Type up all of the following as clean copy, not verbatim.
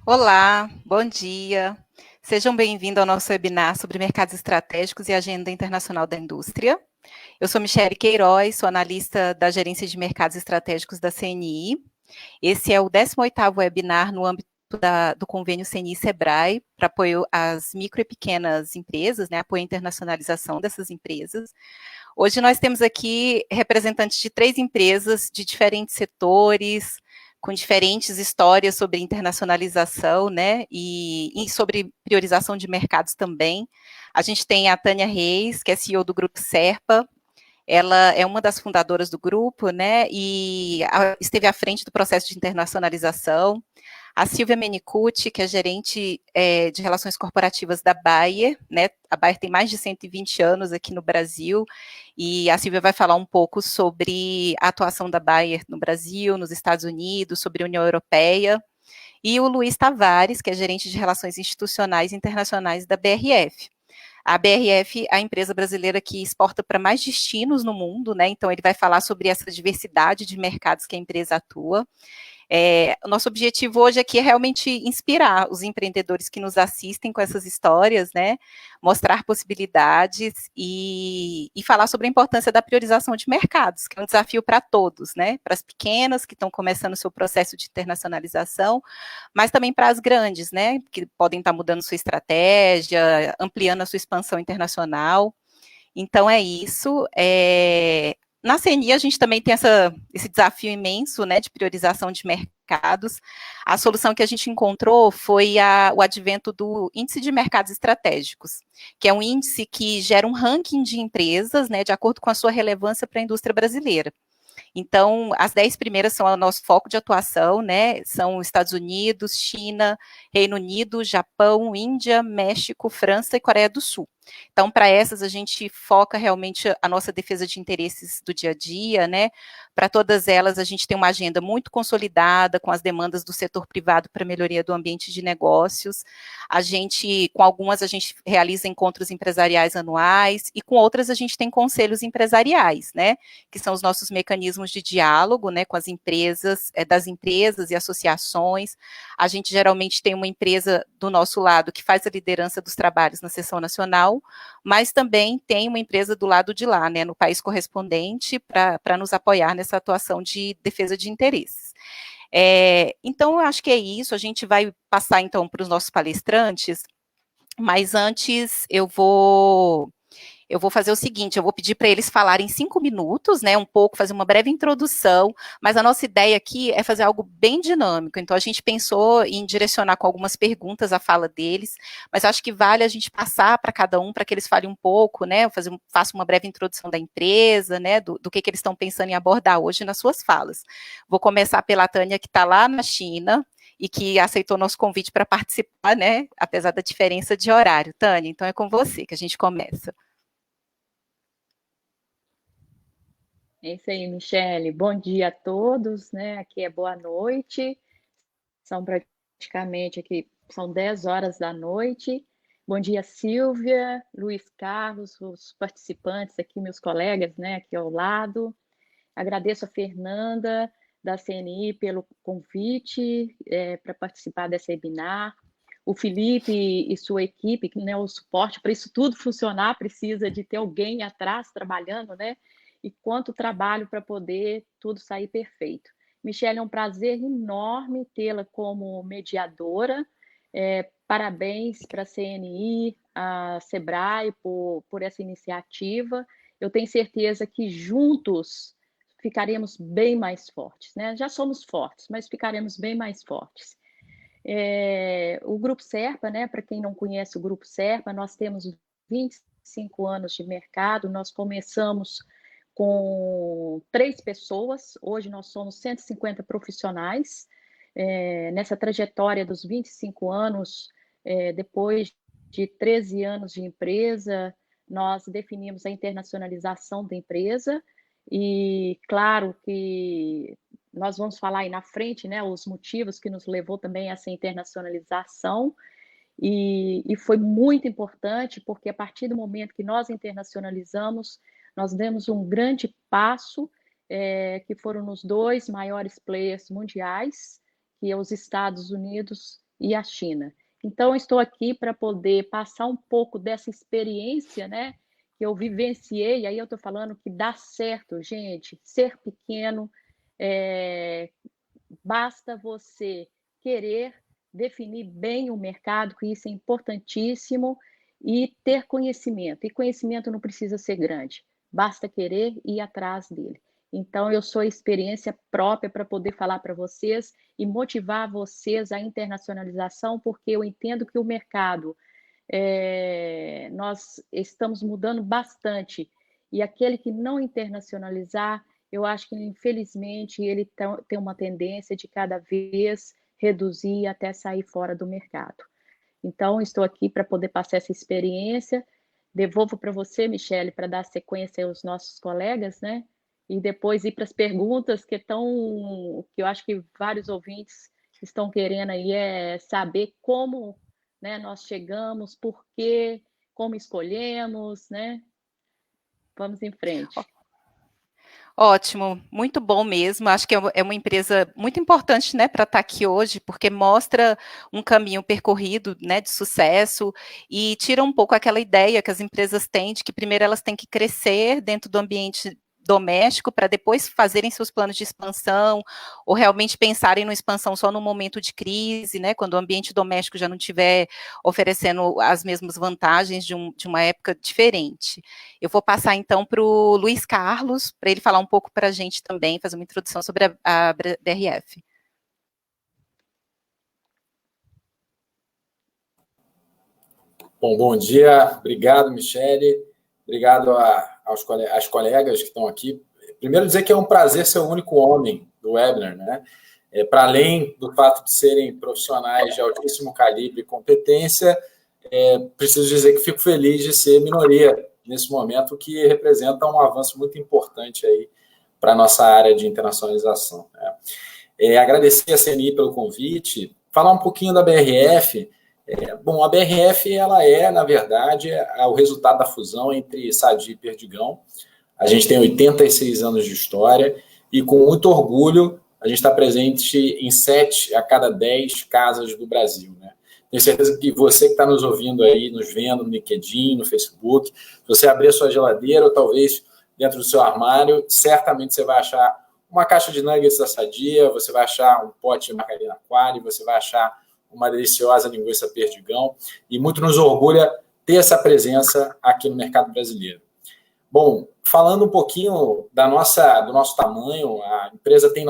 Olá, bom dia. Sejam bem-vindos ao nosso webinar sobre mercados estratégicos e agenda internacional da indústria. Eu sou Michele Queiroz, sou analista da Gerência de Mercados Estratégicos da CNI. Esse é o 18º webinar no âmbito do convênio CNI-SEBRAE para apoio às micro e pequenas empresas, né, apoio à internacionalização dessas empresas. Hoje nós temos aqui representantes de 3 empresas de diferentes setores, com diferentes histórias sobre internacionalização, né, e sobre priorização de mercados também. A gente tem a Tânia Reis, que é CEO do Grupo Serpa. Ela é uma das fundadoras do grupo, né, e esteve à frente do processo de internacionalização. A Silvia Menicucci, que é gerente de relações corporativas da Bayer, né? A Bayer tem mais de 120 anos aqui no Brasil, e a Silvia vai falar um pouco sobre a atuação da Bayer no Brasil, nos Estados Unidos, sobre a União Europeia. E o Luiz Tavares, que é gerente de relações institucionais e internacionais da BRF. A BRF é a empresa brasileira que exporta para mais destinos no mundo, né? Então ele vai falar sobre essa diversidade de mercados que a empresa atua. O nosso objetivo hoje aqui é realmente inspirar os empreendedores que nos assistem com essas histórias, né? Mostrar possibilidades e falar sobre a importância da priorização de mercados, que é um desafio para todos, né? Para as pequenas que estão começando o seu processo de internacionalização, mas também para as grandes, né? Que podem estar mudando sua estratégia, ampliando a sua expansão internacional. Então é isso. Na CNI a gente também tem esse desafio imenso, né, de priorização de mercados. A solução que a gente encontrou foi o advento do Índice de Mercados Estratégicos, que é um índice que gera um ranking de empresas, né, de acordo com a sua relevância para a indústria brasileira. Então, as 10 primeiras são o nosso foco de atuação, né? São Estados Unidos, China, Reino Unido, Japão, Índia, México, França e Coreia do Sul. Então, para essas, a gente foca realmente a nossa defesa de interesses do dia a dia, né? Para todas elas, a gente tem uma agenda muito consolidada com as demandas do setor privado para melhoria do ambiente de negócios. Com algumas, a gente realiza encontros empresariais anuais e com outras, a gente tem conselhos empresariais, né? Que são os nossos mecanismos de diálogo, né, com as empresas, das empresas e associações. A gente geralmente tem uma empresa do nosso lado que faz a liderança dos trabalhos na sessão nacional, mas também tem uma empresa do lado de lá, né, no país correspondente, para nos apoiar nessa atuação de defesa de interesses. Então, eu acho que é isso. A gente vai passar, então, para os nossos palestrantes, mas antes eu vou fazer o seguinte, eu vou pedir para eles falarem 5 minutos, né, um pouco, fazer uma breve introdução, mas a nossa ideia aqui é fazer algo bem dinâmico, então a gente pensou em direcionar com algumas perguntas a fala deles, mas acho que vale a gente passar para cada um, para que eles falem um pouco, né, faço uma breve introdução da empresa, né, do que eles estão pensando em abordar hoje nas suas falas. Vou começar pela Tânia, que está lá na China, e que aceitou nosso convite para participar, né, apesar da diferença de horário. Tânia, então é com você que a gente começa. É isso aí, Michele. Bom dia a todos, né? Aqui é boa noite. São praticamente aqui, são 10 horas da noite. Bom dia, Silvia, Luiz Carlos, os participantes aqui, meus colegas, né, aqui ao lado. Agradeço a Fernanda da CNI pelo convite para participar desse webinar. O Felipe e sua equipe, que, né, o suporte para isso tudo funcionar precisa de ter alguém atrás trabalhando, né? E quanto trabalho para poder tudo sair perfeito. Michele, é um prazer enorme tê-la como mediadora. Parabéns para a CNI, a SEBRAE por essa iniciativa. Eu tenho certeza que juntos ficaremos bem mais fortes, né? Já somos fortes, mas ficaremos bem mais fortes. O Grupo Serpa, né? Para quem não conhece o Grupo Serpa, nós temos 25 anos de mercado, nós começamos com 3 pessoas, hoje nós somos 150 profissionais. Nessa trajetória dos 25 anos, depois de 13 anos de empresa, nós definimos a internacionalização da empresa e, claro, que nós vamos falar aí na frente, né, os motivos que nos levou também a essa internacionalização, e foi muito importante, porque a partir do momento que nós internacionalizamos, nós demos um grande passo, que foram nos 2 maiores players mundiais, que é os Estados Unidos e a China. Então, estou aqui para poder passar um pouco dessa experiência, né, que eu vivenciei, aí eu estou falando que dá certo, gente, ser pequeno, basta você querer definir bem o mercado, que isso é importantíssimo, e ter conhecimento. E conhecimento não precisa ser grande, basta querer ir atrás dele. Então, eu sou experiência própria para poder falar para vocês e motivar vocês à internacionalização, porque eu entendo que o mercado, nós estamos mudando bastante, e aquele que não internacionalizar, eu acho que, infelizmente, ele tem uma tendência de cada vez reduzir até sair fora do mercado. Então, estou aqui para poder passar essa experiência. Devolvo para você, Michele, para dar sequência aos nossos colegas, né? E depois ir para as perguntas que eu acho que vários ouvintes estão querendo aí saber como, né, nós chegamos, por quê, como escolhemos, né? Vamos em frente. Ótimo, muito bom mesmo. Acho que é uma empresa muito importante, né, para estar aqui hoje, porque mostra um caminho percorrido, né, de sucesso e tira um pouco aquela ideia que as empresas têm de que primeiro elas têm que crescer dentro do ambiente doméstico para depois fazerem seus planos de expansão ou realmente pensarem na expansão só no momento de crise, né, quando o ambiente doméstico já não estiver oferecendo as mesmas vantagens de uma época diferente. Eu vou passar então para o Luiz Carlos, para ele falar um pouco para a gente também, fazer uma introdução sobre a BRF. Bom dia, obrigado, Michele, obrigado às colegas que estão aqui. Primeiro dizer que é um prazer ser o único homem do webinar, né? Para além do fato de serem profissionais de altíssimo calibre e competência, preciso dizer que fico feliz de ser minoria nesse momento, que representa um avanço muito importante aí para a nossa área de internacionalização, né? Agradecer a CNI pelo convite, falar um pouquinho da BRF. Bom, a BRF, ela na verdade, o resultado da fusão entre Sadia e Perdigão. A gente tem 86 anos de história e, com muito orgulho, a gente está presente em 7 a cada 10 casas do Brasil, né? Tenho certeza que você que está nos ouvindo aí, nos vendo no LinkedIn, no Facebook, se você abrir a sua geladeira ou talvez dentro do seu armário, certamente você vai achar uma caixa de nuggets da Sadia, você vai achar um pote de margarina Qualy, você vai achar uma deliciosa linguiça Perdigão, e muito nos orgulha ter essa presença aqui no mercado brasileiro. Bom, falando um pouquinho do nosso tamanho, a empresa tem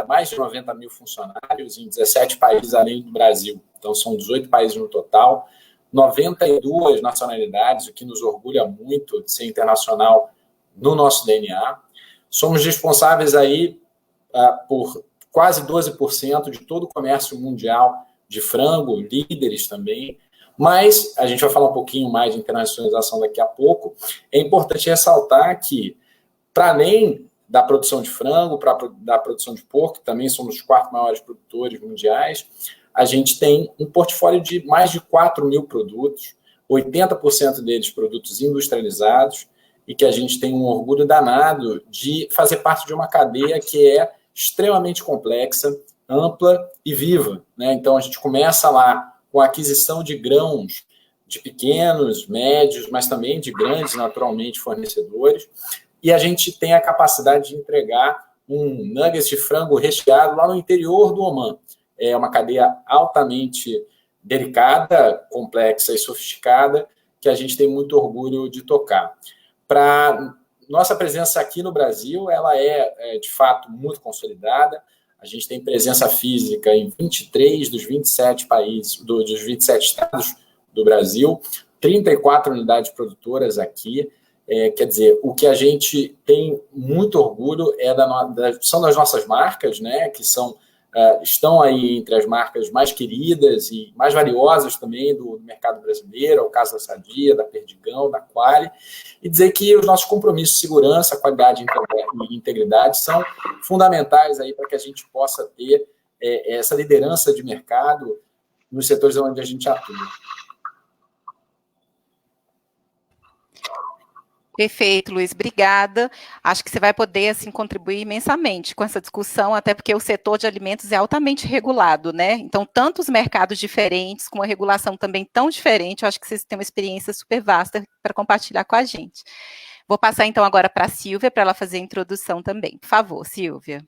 mais de 90 mil funcionários em 17 países além do Brasil, então são 18 países no total, 92 nacionalidades, o que nos orgulha muito de ser internacional no nosso DNA. Somos responsáveis aí por quase 12% de todo o comércio mundial de frango, líderes também, mas a gente vai falar um pouquinho mais de internacionalização daqui a pouco. É importante ressaltar que, para além da produção de frango, da produção de porco, que também somos os 4 maiores produtores mundiais, a gente tem um portfólio de mais de 4 mil produtos, 80% deles produtos industrializados, e que a gente tem um orgulho danado de fazer parte de uma cadeia que é extremamente complexa, ampla e viva, né? Então, a gente começa lá com a aquisição de grãos de pequenos, médios, mas também de grandes, naturalmente, fornecedores, e a gente tem a capacidade de entregar um nuggets de frango recheado lá no interior do Omã. É uma cadeia altamente delicada, complexa e sofisticada, que a gente tem muito orgulho de tocar. Para nossa presença aqui no Brasil, ela de fato, muito consolidada. A gente tem presença física em 23 dos 27 países, dos 27 estados do Brasil, 34 unidades produtoras aqui. Quer dizer, o que a gente tem muito orgulho são das nossas marcas, né, que estão aí entre as marcas mais queridas e mais valiosas também do mercado brasileiro, é o caso da Sadia, da Perdigão, da Qualy, e dizer que os nossos compromissos de segurança, qualidade e integridade são fundamentais aí para que a gente possa ter essa liderança de mercado nos setores onde a gente atua. Perfeito, Luiz, obrigada. Acho que você vai poder, assim, contribuir imensamente com essa discussão, até porque o setor de alimentos é altamente regulado, né? Então, tantos mercados diferentes, com uma regulação também tão diferente, eu acho que vocês têm uma experiência super vasta para compartilhar com a gente. Vou passar, então, agora para a Silvia, para ela fazer a introdução também. Por favor, Silvia.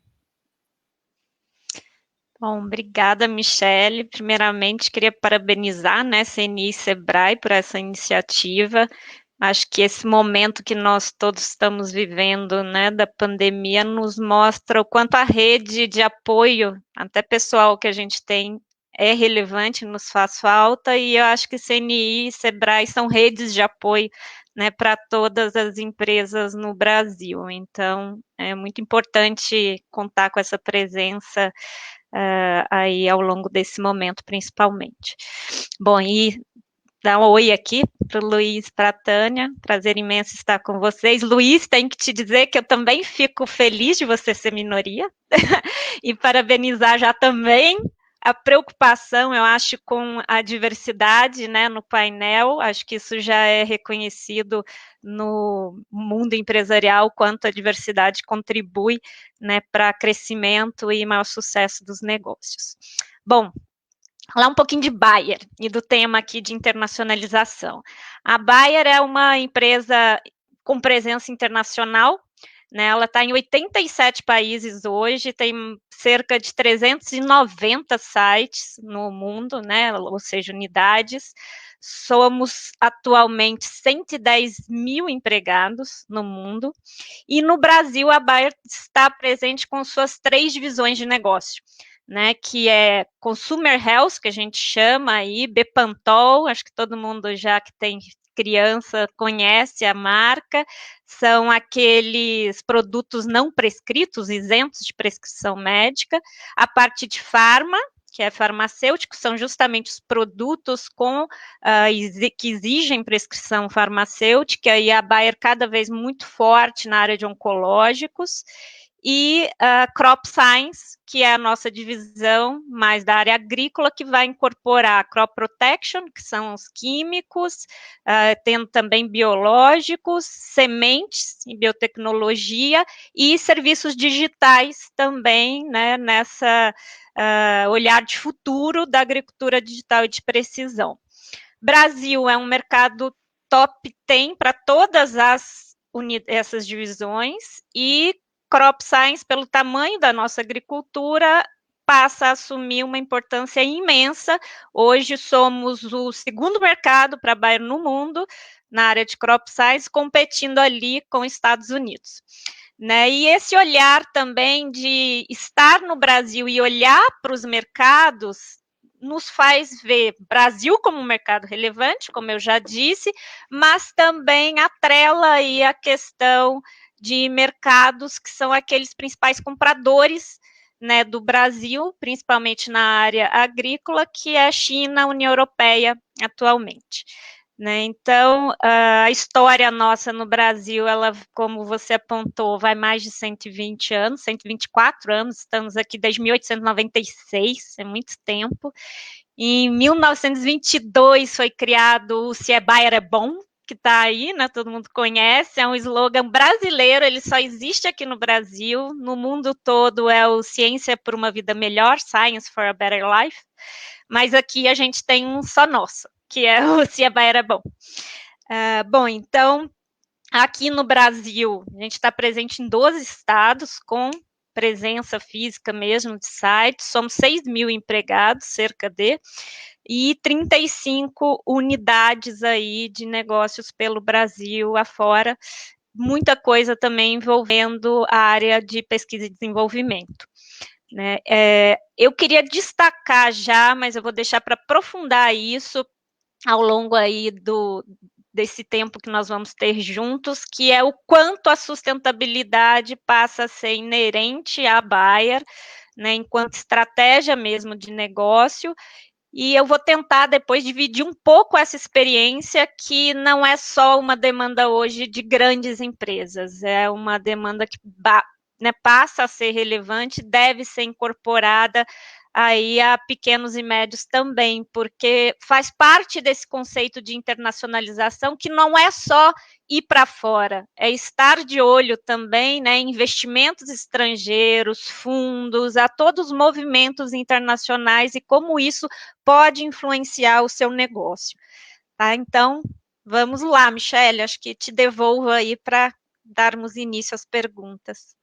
Bom, obrigada, Michele. Primeiramente, queria parabenizar, né, CNI e Sebrae por essa iniciativa. Acho que esse momento que nós todos estamos vivendo, né, da pandemia, nos mostra o quanto a rede de apoio, até pessoal que a gente tem, é relevante, nos faz falta, e eu acho que CNI e Sebrae são redes de apoio, né, para todas as empresas no Brasil. Então, é muito importante contar com essa presença aí ao longo desse momento, principalmente. Bom, e dar um oi aqui para o Luiz, para a Tânia, prazer imenso estar com vocês. Luiz, tenho que te dizer que eu também fico feliz de você ser minoria, e parabenizar já também a preocupação, eu acho, com a diversidade, né, no painel. Acho que isso já é reconhecido no mundo empresarial, quanto a diversidade contribui, né, para crescimento e maior sucesso dos negócios. Bom, falar um pouquinho de Bayer e do tema aqui de internacionalização. A Bayer é uma empresa com presença internacional, né? Ela está em 87 países hoje, tem cerca de 390 sites no mundo, né? Ou seja, unidades. Somos atualmente 110 mil empregados no mundo, e no Brasil a Bayer está presente com suas 3 divisões de negócio, né, que é Consumer Health, que a gente chama aí, Bepantol, acho que todo mundo já que tem criança conhece a marca, são aqueles produtos não prescritos, isentos de prescrição médica. A parte de farma, que é farmacêutico, são justamente os produtos que exigem prescrição farmacêutica, e a Bayer cada vez muito forte na área de oncológicos. E Crop Science, que é a nossa divisão mais da área agrícola, que vai incorporar Crop Protection, que são os químicos, tendo também biológicos, sementes e biotecnologia, e serviços digitais também, né, nessa olhar de futuro da agricultura digital e de precisão. Brasil é um mercado top 10 para todas essas divisões, e Crop Science, pelo tamanho da nossa agricultura, passa a assumir uma importância imensa. Hoje somos o segundo mercado para Bayer no mundo, na área de Crop Science, competindo ali com os Estados Unidos. Né? E esse olhar também de estar no Brasil e olhar para os mercados nos faz ver Brasil como um mercado relevante, como eu já disse, mas também atrela aí a questão de mercados que são aqueles principais compradores, né, do Brasil, principalmente na área agrícola, que é a China, a União Europeia atualmente. Né? Então, a história nossa no Brasil, ela, como você apontou, vai mais de 120 anos, 124 anos, estamos aqui desde 1896, é muito tempo. Em 1922 foi criado o Se é Bayer é Bom, que está aí, né? Todo mundo conhece, é um slogan brasileiro, ele só existe aqui no Brasil, no mundo todo é o Ciência por uma Vida Melhor, Science for a Better Life, mas aqui a gente tem um só nosso, que é o Se é Bayer é Bom. Bom, então, aqui no Brasil, a gente está presente em 12 estados, com presença física mesmo de sites, somos 6 mil empregados, cerca de, e 35 unidades aí de negócios pelo Brasil afora, muita coisa também envolvendo a área de pesquisa e desenvolvimento. Né? Eu queria destacar já, mas eu vou deixar para aprofundar isso ao longo aí desse tempo que nós vamos ter juntos, que é o quanto a sustentabilidade passa a ser inerente à Bayer, né, enquanto estratégia mesmo de negócio, e eu vou tentar depois dividir um pouco essa experiência, que não é só uma demanda hoje de grandes empresas, é uma demanda que passa a ser relevante, deve ser incorporada aí a pequenos e médios também, porque faz parte desse conceito de internacionalização que não é só ir para fora, é estar de olho também, né, em investimentos estrangeiros, fundos, a todos os movimentos internacionais e como isso pode influenciar o seu negócio, tá? Então, vamos lá, Michele, acho que te devolvo aí para darmos início às perguntas.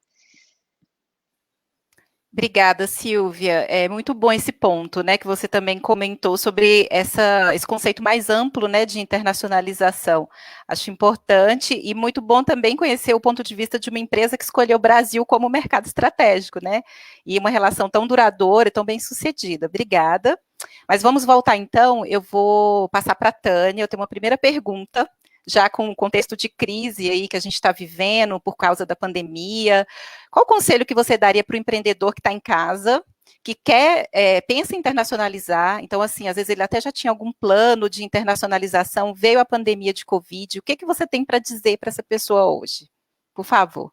Obrigada, Silvia. É muito bom esse ponto, né, que você também comentou sobre esse conceito mais amplo, né, de internacionalização. Acho importante e muito bom também conhecer o ponto de vista de uma empresa que escolheu o Brasil como mercado estratégico, né, e uma relação tão duradoura e tão bem-sucedida. Obrigada. Mas vamos voltar então, eu vou passar para a Tânia, eu tenho uma primeira pergunta, já com o contexto de crise aí que a gente está vivendo por causa da pandemia. Qual o conselho que você daria para o empreendedor que está em casa, que pensa em internacionalizar? Então, assim, às vezes ele até já tinha algum plano de internacionalização, veio a pandemia de Covid. O que você tem para dizer para essa pessoa hoje? Por favor.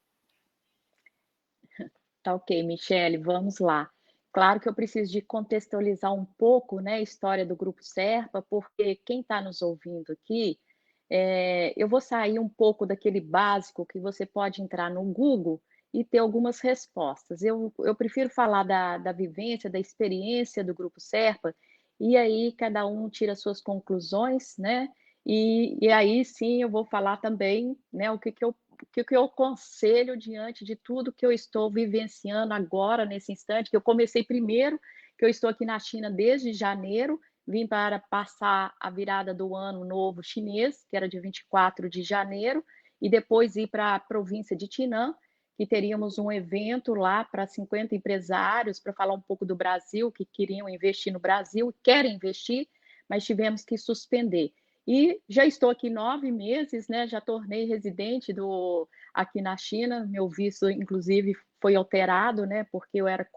Tá ok, Michele, vamos lá. Claro que eu preciso de contextualizar um pouco, né, a história do Grupo Serpa, porque quem está nos ouvindo aqui, eu vou sair um pouco daquele básico que você pode entrar no Google e ter algumas respostas. Eu prefiro falar da vivência, da experiência do Grupo Serpa, e aí cada um tira suas conclusões, né? E aí sim eu vou falar também, né, o que eu aconselho diante de tudo que eu estou vivenciando agora, nesse instante, que eu comecei primeiro, que eu estou aqui na China desde janeiro, vim para passar a virada do ano novo chinês, que era de 24 de janeiro, e depois ir para a província de Tinan, que teríamos um evento lá para 50 empresários, para falar um pouco do Brasil, que queriam investir no Brasil, querem investir, mas tivemos que suspender. E já estou aqui 9 meses, né? Já tornei residente aqui na China. Meu visto, inclusive, foi alterado, né? Porque eu era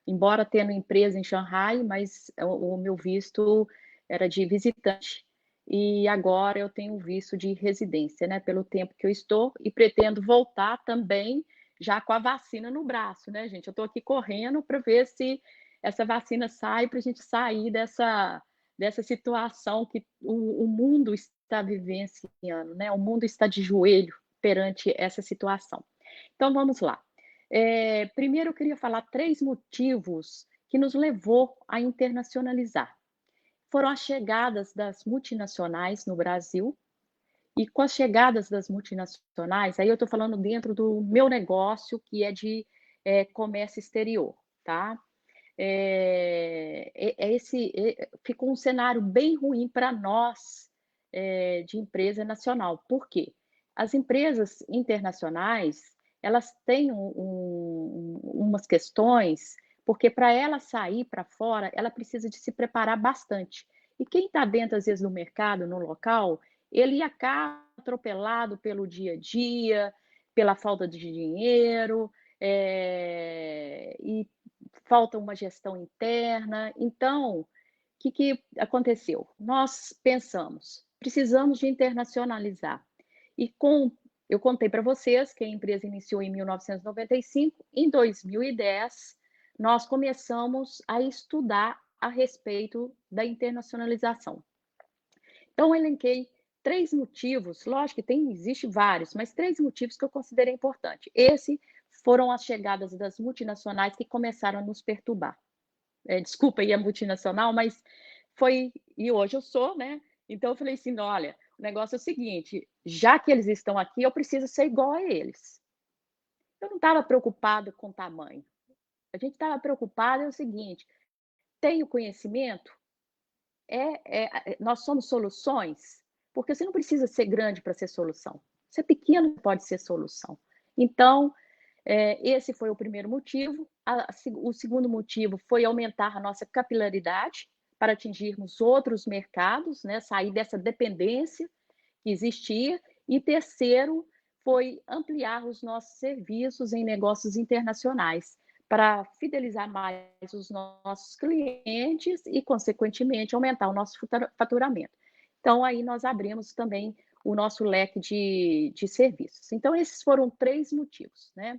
embora tendo empresa em Xangai, mas o meu visto era de visitante. E agora eu tenho visto de residência, né? Pelo tempo que eu estou e pretendo voltar também já com a vacina no braço, né, gente? Eu estou aqui correndo para ver se essa vacina sai para a gente sair dessa situação que o mundo está vivenciando, né? O mundo está de joelho perante essa situação. Então, vamos lá. Primeiro, eu queria falar 3 motivos que nos levou a internacionalizar. Foram as chegadas das multinacionais no Brasil, e com as chegadas das multinacionais, aí eu estou falando dentro do meu negócio, que é de comércio exterior, tá? Ficou um cenário bem ruim para nós de empresa nacional. Por quê? As empresas internacionais, elas têm umas questões, porque para ela sair para fora, ela precisa de se preparar bastante. E quem está dentro, às vezes, do mercado, no local, ele acaba atropelado pelo dia a dia, pela falta de dinheiro, e falta uma gestão interna. Então, o que aconteceu? Nós pensamos, precisamos de internacionalizar. E eu contei para vocês que a empresa iniciou em 1995, em 2010, nós começamos a estudar a respeito da internacionalização. Então, eu elenquei 3 motivos, lógico que existe vários, mas 3 motivos que eu considerei importante. Foram as chegadas das multinacionais que começaram a nos perturbar. Desculpa aí a multinacional, mas e hoje eu sou, né? Então eu falei assim, olha, o negócio é o seguinte, já que eles estão aqui, eu preciso ser igual a eles. Eu não estava preocupada com o tamanho. A gente estava preocupada é o seguinte, tenho conhecimento? Nós somos soluções? Porque você não precisa ser grande para ser solução. Ser pequeno pode ser solução. Então, esse foi o primeiro motivo. O segundo motivo foi aumentar a nossa capilaridade para atingirmos outros mercados, né? Sair dessa dependência que existia. E terceiro foi ampliar os nossos serviços em negócios internacionais para fidelizar mais os nossos clientes e, consequentemente, aumentar o nosso faturamento. Então, aí nós abrimos também o nosso leque de serviços. Então, esses foram 3 motivos, né?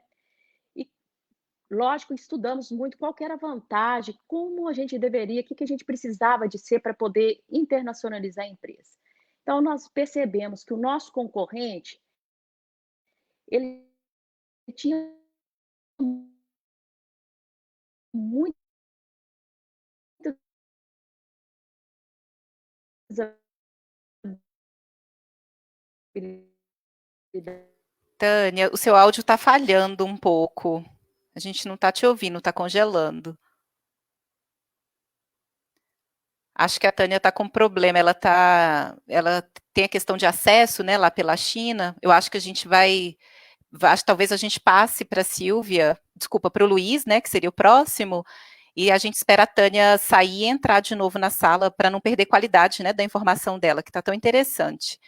lógico, estudamos muito qual que era a vantagem, como a gente deveria, o que a gente precisava de ser para poder internacionalizar a empresa. Então, nós percebemos que o nosso concorrente, ele tinha muitas habilidades. Tânia, o seu áudio está falhando um pouco. A gente não está te ouvindo, está congelando. Acho que a Tânia está com problema. Ela tem a questão de acesso, né, lá pela China. Eu acho que a gente talvez a gente passe para a Silvia, desculpa, para o Luiz, né, que seria o próximo, e a gente espera a Tânia sair e entrar de novo na sala para não perder qualidade, né, da informação dela, que está tão interessante.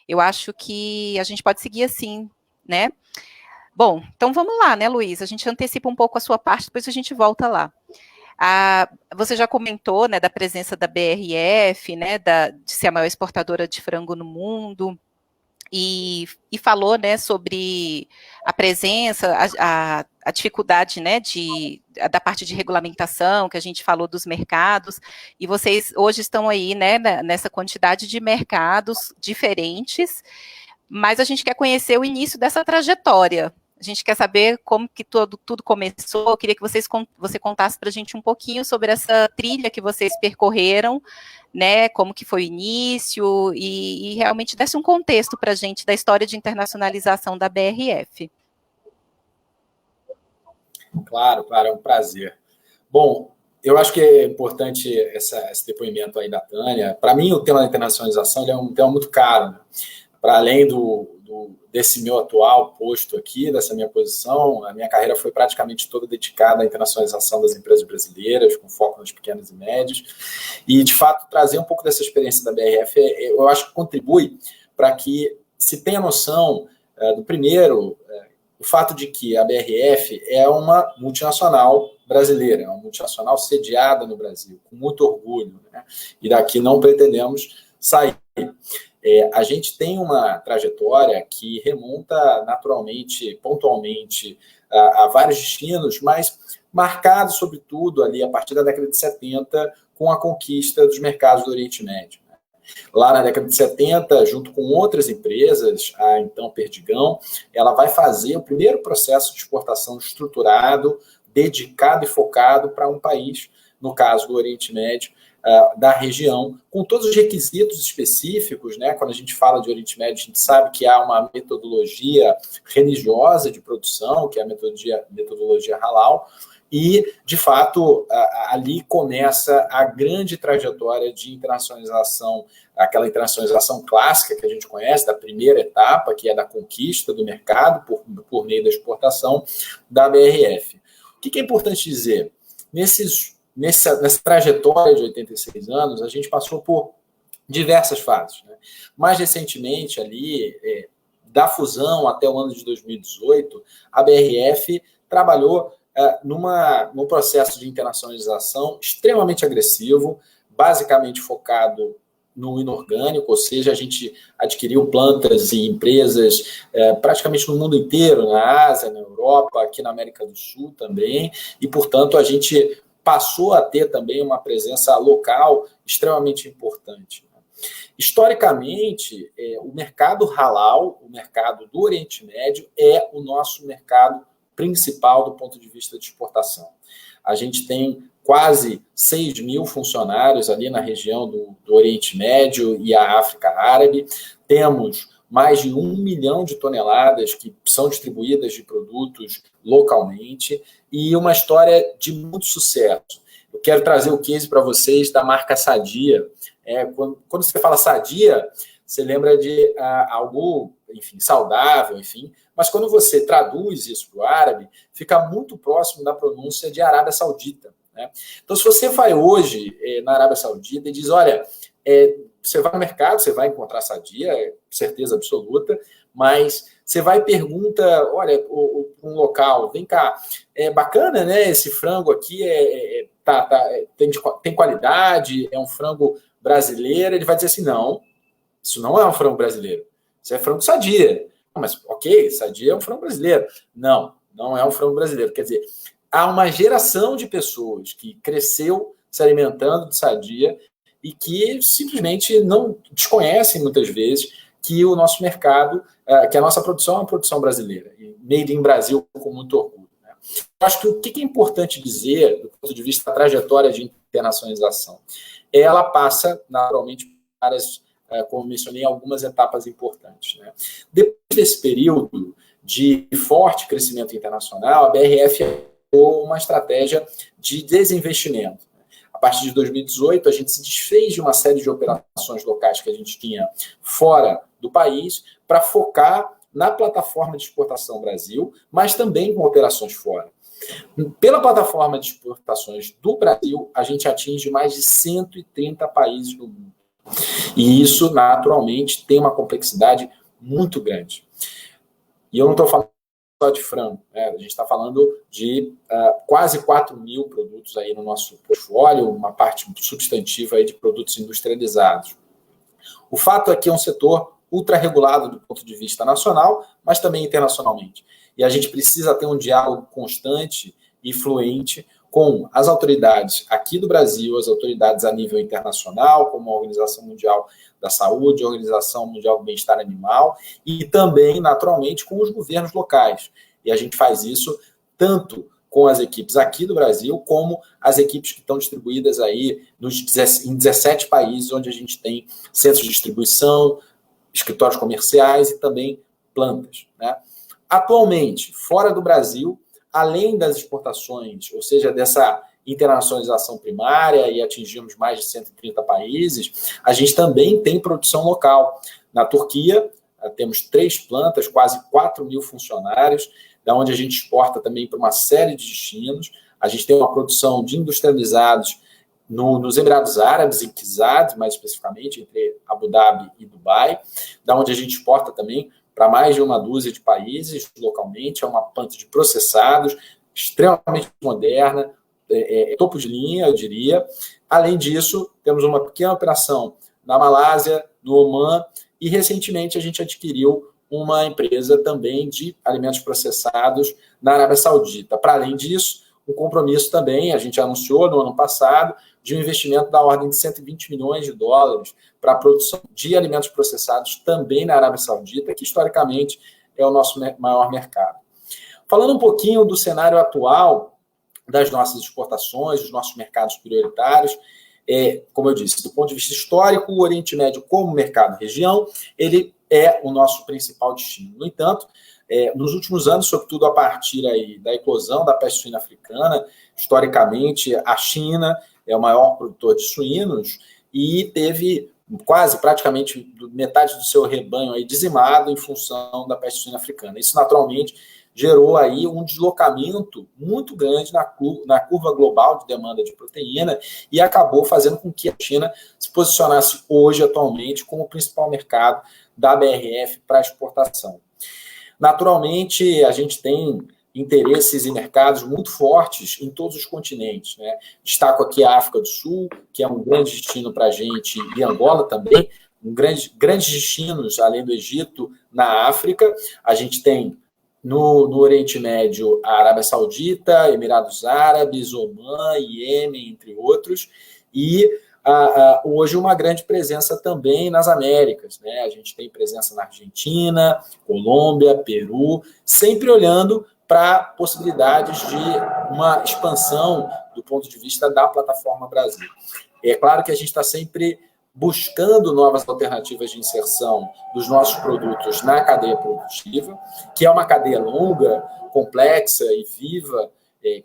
Eu acho que a gente pode seguir assim, né? Bom, então vamos lá, né, Luiz? A gente antecipa um pouco a sua parte, depois a gente volta lá. Você já comentou, né, da presença da BRF, né, de ser a maior exportadora de frango no mundo, e falou, né, sobre a presença, a dificuldade, né, da parte de regulamentação, que a gente falou dos mercados, e vocês hoje estão aí, né, nessa quantidade de mercados diferentes, mas a gente quer conhecer o início dessa trajetória. A gente quer saber como que tudo começou. Eu queria que você contasse para a gente um pouquinho sobre essa trilha que vocês percorreram, né? Como que foi o início e realmente desse um contexto para a gente da história de internacionalização da BRF. Claro, é um prazer. Bom, eu acho que é importante esse depoimento aí da Tânia. Para mim, o tema da internacionalização é um tema muito caro, né? Para além desse meu atual posto aqui, dessa minha posição, a minha carreira foi praticamente toda dedicada à internacionalização das empresas brasileiras, com foco nas pequenas e médias. E, de fato, trazer um pouco dessa experiência da BRF, eu acho que contribui para que se tenha noção do primeiro, o fato de que a BRF é uma multinacional brasileira, é uma multinacional sediada no Brasil, com muito orgulho, né? E daqui não pretendemos sair. A gente tem uma trajetória que remonta naturalmente, pontualmente, a vários destinos, mas marcado, sobretudo, ali a partir da década de 70, com a conquista dos mercados do Oriente Médio. Lá na década de 70, junto com outras empresas, a então Perdigão, ela vai fazer o primeiro processo de exportação estruturado, dedicado e focado para um país, no caso do Oriente Médio, da região, com todos os requisitos específicos, né? Quando a gente fala de Oriente Médio, a gente sabe que há uma metodologia religiosa de produção, que é a metodologia halal, e, de fato, ali começa a grande trajetória de internacionalização, aquela internacionalização clássica que a gente conhece, da primeira etapa, que é da conquista do mercado por meio da exportação da BRF. O que é importante dizer? Nessa trajetória de 86 anos, a gente passou por diversas fases, né? Mais recentemente, ali, da fusão até o ano de 2018, a BRF trabalhou num processo de internacionalização extremamente agressivo, basicamente focado no inorgânico, ou seja, a gente adquiriu plantas e empresas praticamente no mundo inteiro, na Ásia, na Europa, aqui na América do Sul também, e, portanto, a gente passou a ter também uma presença local extremamente importante. Historicamente, o mercado halal, o mercado do Oriente Médio, é o nosso mercado principal do ponto de vista de exportação. A gente tem quase 6 mil funcionários ali na região do Oriente Médio e a África Árabe. Temos mais de 1 milhão de toneladas que são distribuídas de produtos localmente e uma história de muito sucesso. Eu quero trazer o case para vocês da marca Sadia. Quando você fala Sadia, você lembra de algo, enfim, saudável, enfim, mas quando você traduz isso para o árabe, fica muito próximo da pronúncia de Arábia Saudita, né? Então, se você vai hoje na Arábia Saudita e diz, olha, você vai no mercado, você vai encontrar Sadia, certeza absoluta, mas você vai e pergunta, olha, um local, vem cá, é bacana, né? Esse frango aqui tem qualidade, é um frango brasileiro. Ele vai dizer assim, não, isso não é um frango brasileiro, isso é frango Sadia. Mas, ok, Sadia é um frango brasileiro. Não é um frango brasileiro. Quer dizer, há uma geração de pessoas que cresceu se alimentando de sadia e que simplesmente não desconhecem, muitas vezes, que o nosso mercado, que a nossa produção é uma produção brasileira, made in Brasil com muito orgulho. Né? Eu acho que o que é importante dizer, do ponto de vista da trajetória de internacionalização, ela passa, naturalmente, para, como mencionei, algumas etapas importantes. Né? Depois desse período de forte crescimento internacional, a BRF adotou uma estratégia de desinvestimento. A partir de 2018, a gente se desfez de uma série de operações locais que a gente tinha fora do país para focar na plataforma de exportação Brasil, mas também com operações fora. Pela plataforma de exportações do Brasil, a gente atinge mais de 130 países no mundo. E isso, naturalmente, tem uma complexidade muito grande. E eu não estou falando só de frango, né? A gente está falando de quase 4 mil produtos aí no nosso portfólio, uma parte substantiva aí de produtos industrializados. O fato é que é um setor ultra-regulado do ponto de vista nacional, mas também internacionalmente. E a gente precisa ter um diálogo constante e fluente com as autoridades aqui do Brasil, as autoridades a nível internacional, como a Organização Mundial da Saúde, a Organização Mundial do Bem-Estar Animal, e também, naturalmente, com os governos locais. E a gente faz isso tanto com as equipes aqui do Brasil, como as equipes que estão distribuídas aí em 17 países, onde a gente tem centros de distribuição, escritórios comerciais e também plantas. Né? Atualmente, fora do Brasil, além das exportações, ou seja, dessa internacionalização primária e atingimos mais de 130 países, a gente também tem produção local. Na Turquia, temos 3 plantas, quase 4 mil funcionários, da onde a gente exporta também para uma série de destinos. A gente tem uma produção de industrializados nos Emirados Árabes, em Kizad, mais especificamente, entre Abu Dhabi e Dubai, da onde a gente exporta também para mais de uma dúzia de países localmente. É uma planta de processados, extremamente moderna, topo de linha, eu diria. Além disso, temos uma pequena operação na Malásia, no Omã, e recentemente a gente adquiriu uma empresa também de alimentos processados na Arábia Saudita. Para além disso, um compromisso também, a gente anunciou no ano passado, de um investimento da ordem de 120 milhões de dólares para a produção de alimentos processados também na Arábia Saudita, que historicamente é o nosso maior mercado. Falando um pouquinho do cenário atual das nossas exportações, dos nossos mercados prioritários, como eu disse, do ponto de vista histórico, o Oriente Médio como mercado-região, ele é o nosso principal destino. No entanto, nos últimos anos, sobretudo a partir aí da eclosão da peste suína africana, historicamente, a China é o maior produtor de suínos e teve praticamente metade do seu rebanho aí dizimado em função da peste suína africana. Isso, naturalmente, gerou aí um deslocamento muito grande na curva global de demanda de proteína e acabou fazendo com que a China se posicionasse hoje, atualmente, como o principal mercado da BRF para exportação. Naturalmente, a gente tem interesses e mercados muito fortes em todos os continentes. Né? Destaco aqui a África do Sul, que é um grande destino para a gente, e Angola também, grandes destinos, além do Egito, na África. A gente tem no Oriente Médio a Arábia Saudita, Emirados Árabes, Omã, Iêmen, entre outros, e hoje uma grande presença também nas Américas. Né? A gente tem presença na Argentina, Colômbia, Peru, sempre olhando para possibilidades de uma expansão do ponto de vista da plataforma Brasil. É claro que a gente está sempre buscando novas alternativas de inserção dos nossos produtos na cadeia produtiva, que é uma cadeia longa, complexa e viva,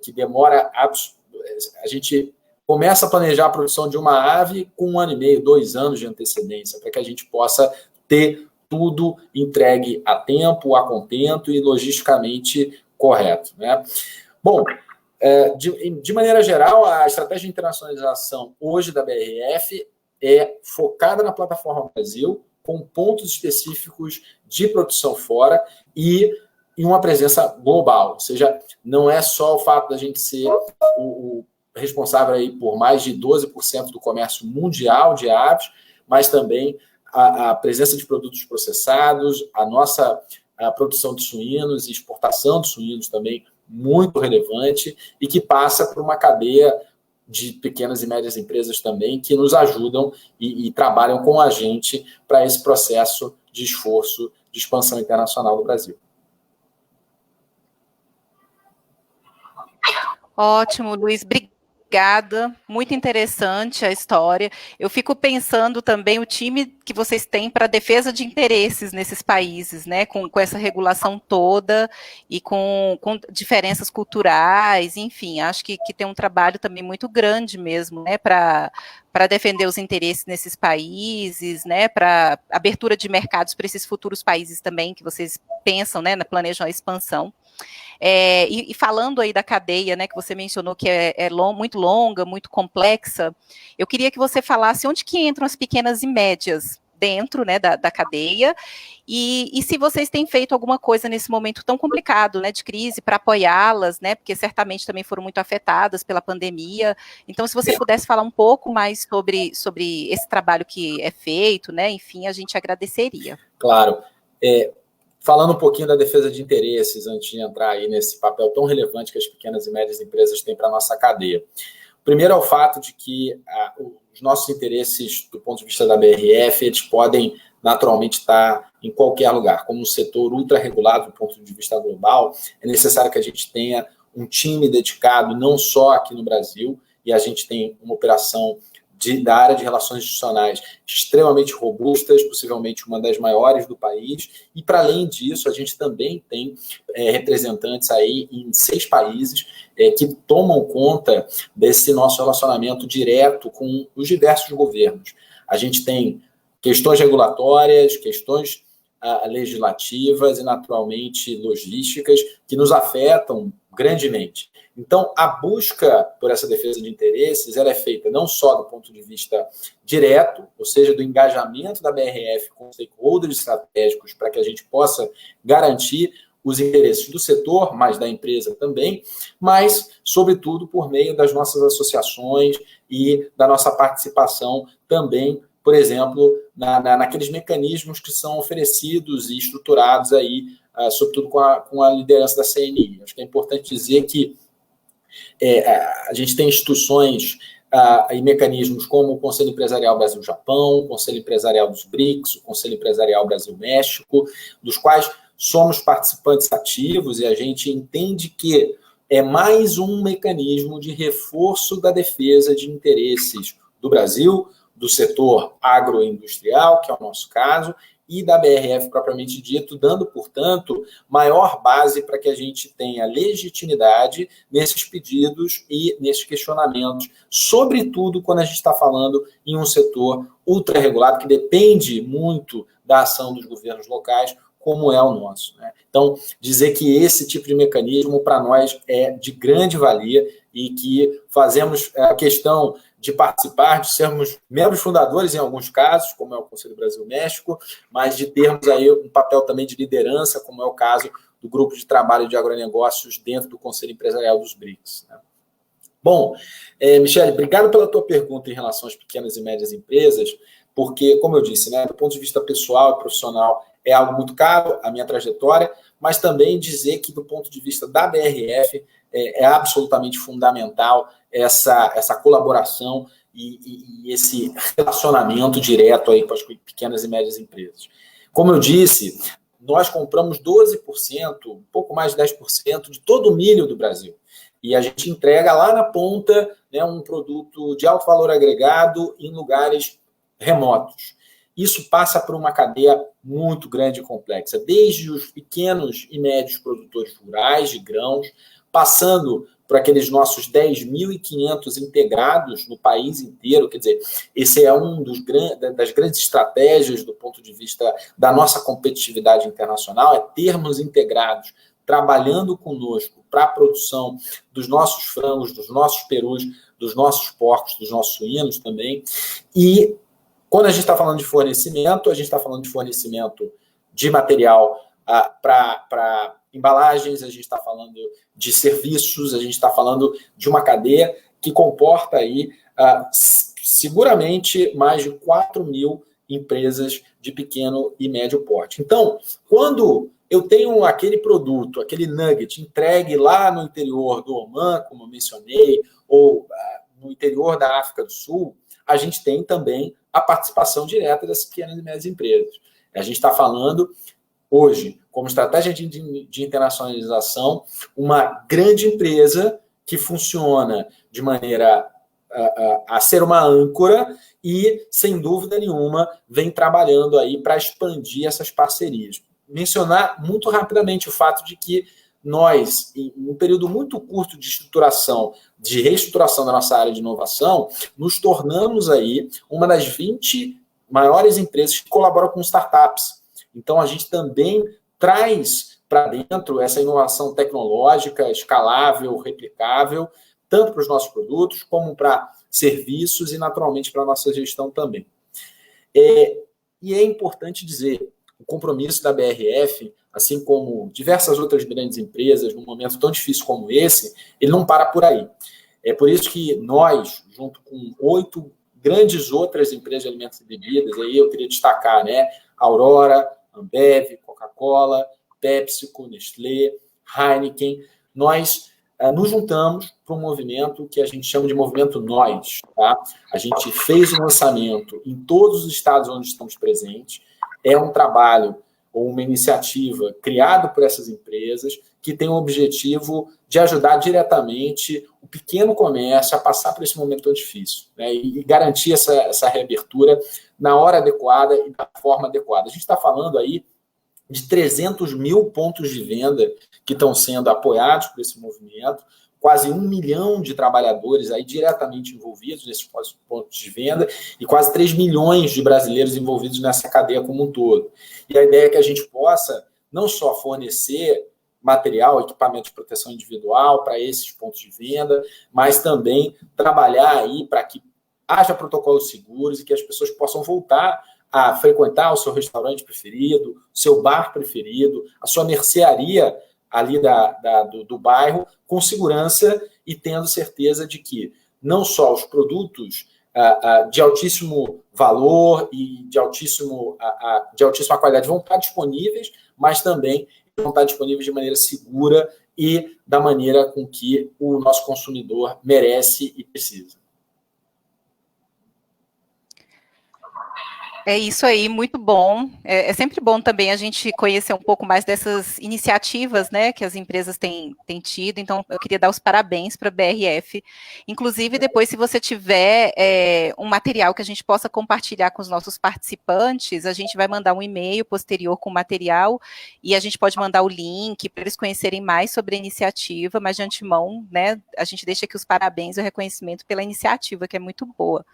que demora... A gente começa a planejar a produção de uma ave com 1 ano e meio, 2 anos de antecedência, para que a gente possa ter tudo entregue a tempo, a contento e logisticamente correto. Né? Bom, de maneira geral, a estratégia de internacionalização hoje da BRF é focada na plataforma Brasil, com pontos específicos de produção fora e em uma presença global. Ou seja, não é só o fato da gente ser o responsável aí por mais de 12% do comércio mundial de aves, mas também a presença de produtos processados, a nossa produção de suínos e exportação de suínos também muito relevante e que passa por uma cadeia de pequenas e médias empresas também que nos ajudam e trabalham com a gente para esse processo de esforço de expansão internacional do Brasil. Ótimo, Luiz, obrigada, muito interessante a história. Eu fico pensando também o time que vocês têm para defesa de interesses nesses países, né, com essa regulação toda e com diferenças culturais, enfim, acho que tem um trabalho também muito grande mesmo, né, para defender os interesses nesses países, né, para abertura de mercados para esses futuros países também que vocês pensam, né, planejam a expansão. E falando aí da cadeia, né, que você mencionou que muito longa, muito complexa, eu queria que você falasse onde que entram as pequenas e médias dentro, né, da cadeia, e se vocês têm feito alguma coisa nesse momento tão complicado, né, de crise, para apoiá-las, né, porque certamente também foram muito afetadas pela pandemia. Então, se você pudesse falar um pouco mais sobre esse trabalho que é feito, né, enfim, a gente agradeceria. Claro. Falando um pouquinho da defesa de interesses, antes de entrar aí nesse papel tão relevante que as pequenas e médias empresas têm para a nossa cadeia. Primeiro é o fato de que os nossos interesses, do ponto de vista da BRF, eles podem naturalmente estar em qualquer lugar. Como um setor ultra-regulado do ponto de vista global, é necessário que a gente tenha um time dedicado não só aqui no Brasil, e a gente tem uma operação da área de relações institucionais extremamente robustas, possivelmente uma das maiores do país, e para além disso, a gente também tem representantes aí em 6 países que tomam conta desse nosso relacionamento direto com os diversos governos. A gente tem questões regulatórias, questões legislativas e, naturalmente, logísticas que nos afetam grandemente. Então, a busca por essa defesa de interesses ela é feita não só do ponto de vista direto, ou seja, do engajamento da BRF com stakeholders estratégicos para que a gente possa garantir os interesses do setor, mas da empresa também, mas, sobretudo, por meio das nossas associações e da nossa participação também, por exemplo, naqueles mecanismos que são oferecidos e estruturados aí, sobretudo com a liderança da CNI. Acho que é importante dizer que a gente tem instituições e mecanismos como o Conselho Empresarial Brasil-Japão, o Conselho Empresarial dos BRICS, o Conselho Empresarial Brasil-México, dos quais somos participantes ativos e a gente entende que é mais um mecanismo de reforço da defesa de interesses do Brasil, do setor agroindustrial, que é o nosso caso, e da BRF propriamente dito, dando, portanto, maior base para que a gente tenha legitimidade nesses pedidos e nesses questionamentos, sobretudo quando a gente está falando em um setor ultra-regulado que depende muito da ação dos governos locais, como é o nosso, né? Então, dizer que esse tipo de mecanismo, para nós, é de grande valia e que fazemos a questão de participar, de sermos membros fundadores em alguns casos, como é o Conselho Brasil-México, mas de termos aí um papel também de liderança, como é o caso do Grupo de Trabalho de Agronegócios dentro do Conselho Empresarial dos BRICS, né? Bom, Michele, obrigado pela tua pergunta em relação às pequenas e médias empresas, porque, como eu disse, né, do ponto de vista pessoal e profissional, é algo muito caro, a minha trajetória, mas também dizer que, do ponto de vista da BRF, é absolutamente fundamental essa colaboração e esse relacionamento direto aí com as pequenas e médias empresas. Como eu disse, nós compramos 12%, um pouco mais de 10% de todo o milho do Brasil. E a gente entrega lá na ponta, né, um produto de alto valor agregado em lugares remotos. Isso passa por uma cadeia muito grande e complexa, desde os pequenos e médios produtores rurais de grãos, passando por aqueles nossos 10.500 integrados no país inteiro. Quer dizer, esse é das grandes estratégias do ponto de vista da nossa competitividade internacional, é termos integrados, trabalhando conosco para a produção dos nossos frangos, dos nossos perus, dos nossos porcos, dos nossos suínos também. E quando a gente está falando de fornecimento, a gente está falando de fornecimento de material para embalagens, a gente está falando de serviços, a gente está falando de uma cadeia que comporta aí seguramente mais de 4.000 empresas de pequeno e médio porte. Então, quando eu tenho aquele produto, aquele nugget entregue lá no interior do Omã, como eu mencionei, ou no interior da África do Sul, a gente tem também a participação direta das pequenas e médias empresas. A gente está falando hoje, como estratégia de internacionalização, uma grande empresa que funciona de maneira a ser uma âncora e, sem dúvida nenhuma, vem trabalhando aí para expandir essas parcerias. Mencionar muito rapidamente o fato de que nós, em um período muito curto de reestruturação da nossa área de inovação, nos tornamos aí uma das 20 maiores empresas que colaboram com startups. Então, a gente também traz para dentro essa inovação tecnológica, escalável, replicável, tanto para os nossos produtos, como para serviços e, naturalmente, para a nossa gestão também. E é importante dizer, o compromisso da BRF, assim como diversas outras grandes empresas, num momento tão difícil como esse, ele não para por aí. É por isso que nós, junto com 8 grandes outras empresas de alimentos e bebidas, aí eu queria destacar, né, Aurora, Ambev, Coca-Cola, PepsiCo, Nestlé, Heineken, nós nos juntamos para um movimento que a gente chama de movimento Nós. Tá? A gente fez um lançamento em todos os estados onde estamos presentes. É um trabalho ou uma iniciativa criada por essas empresas que tem o objetivo de ajudar diretamente o pequeno comércio a passar por esse momento tão difícil, né? E garantir essa reabertura na hora adequada e da forma adequada. A gente está falando aí de 300 mil pontos de venda que estão sendo apoiados por esse movimento, quase 1 milhão de trabalhadores aí diretamente envolvidos nesses pontos de venda e quase 3 milhões de brasileiros envolvidos nessa cadeia como um todo. E a ideia é que a gente possa não só fornecer material, equipamento de proteção individual para esses pontos de venda, mas também trabalhar aí para que haja protocolos seguros e que as pessoas possam voltar a frequentar o seu restaurante preferido, o seu bar preferido, a sua mercearia ali do bairro, com segurança e tendo certeza de que não só os produtos de altíssimo valor e de altíssima qualidade vão estar disponíveis, mas também vão estar disponíveis de maneira segura e da maneira com que o nosso consumidor merece e precisa. É isso aí, muito bom. É sempre bom também a gente conhecer um pouco mais dessas iniciativas, né, que as empresas têm tido. Então, eu queria dar os parabéns para a BRF. Inclusive, depois, se você tiver um material que a gente possa compartilhar com os nossos participantes, a gente vai mandar um e-mail posterior com o material e a gente pode mandar o link para eles conhecerem mais sobre a iniciativa, mas de antemão, né, a gente deixa aqui os parabéns e o reconhecimento pela iniciativa, que é muito boa.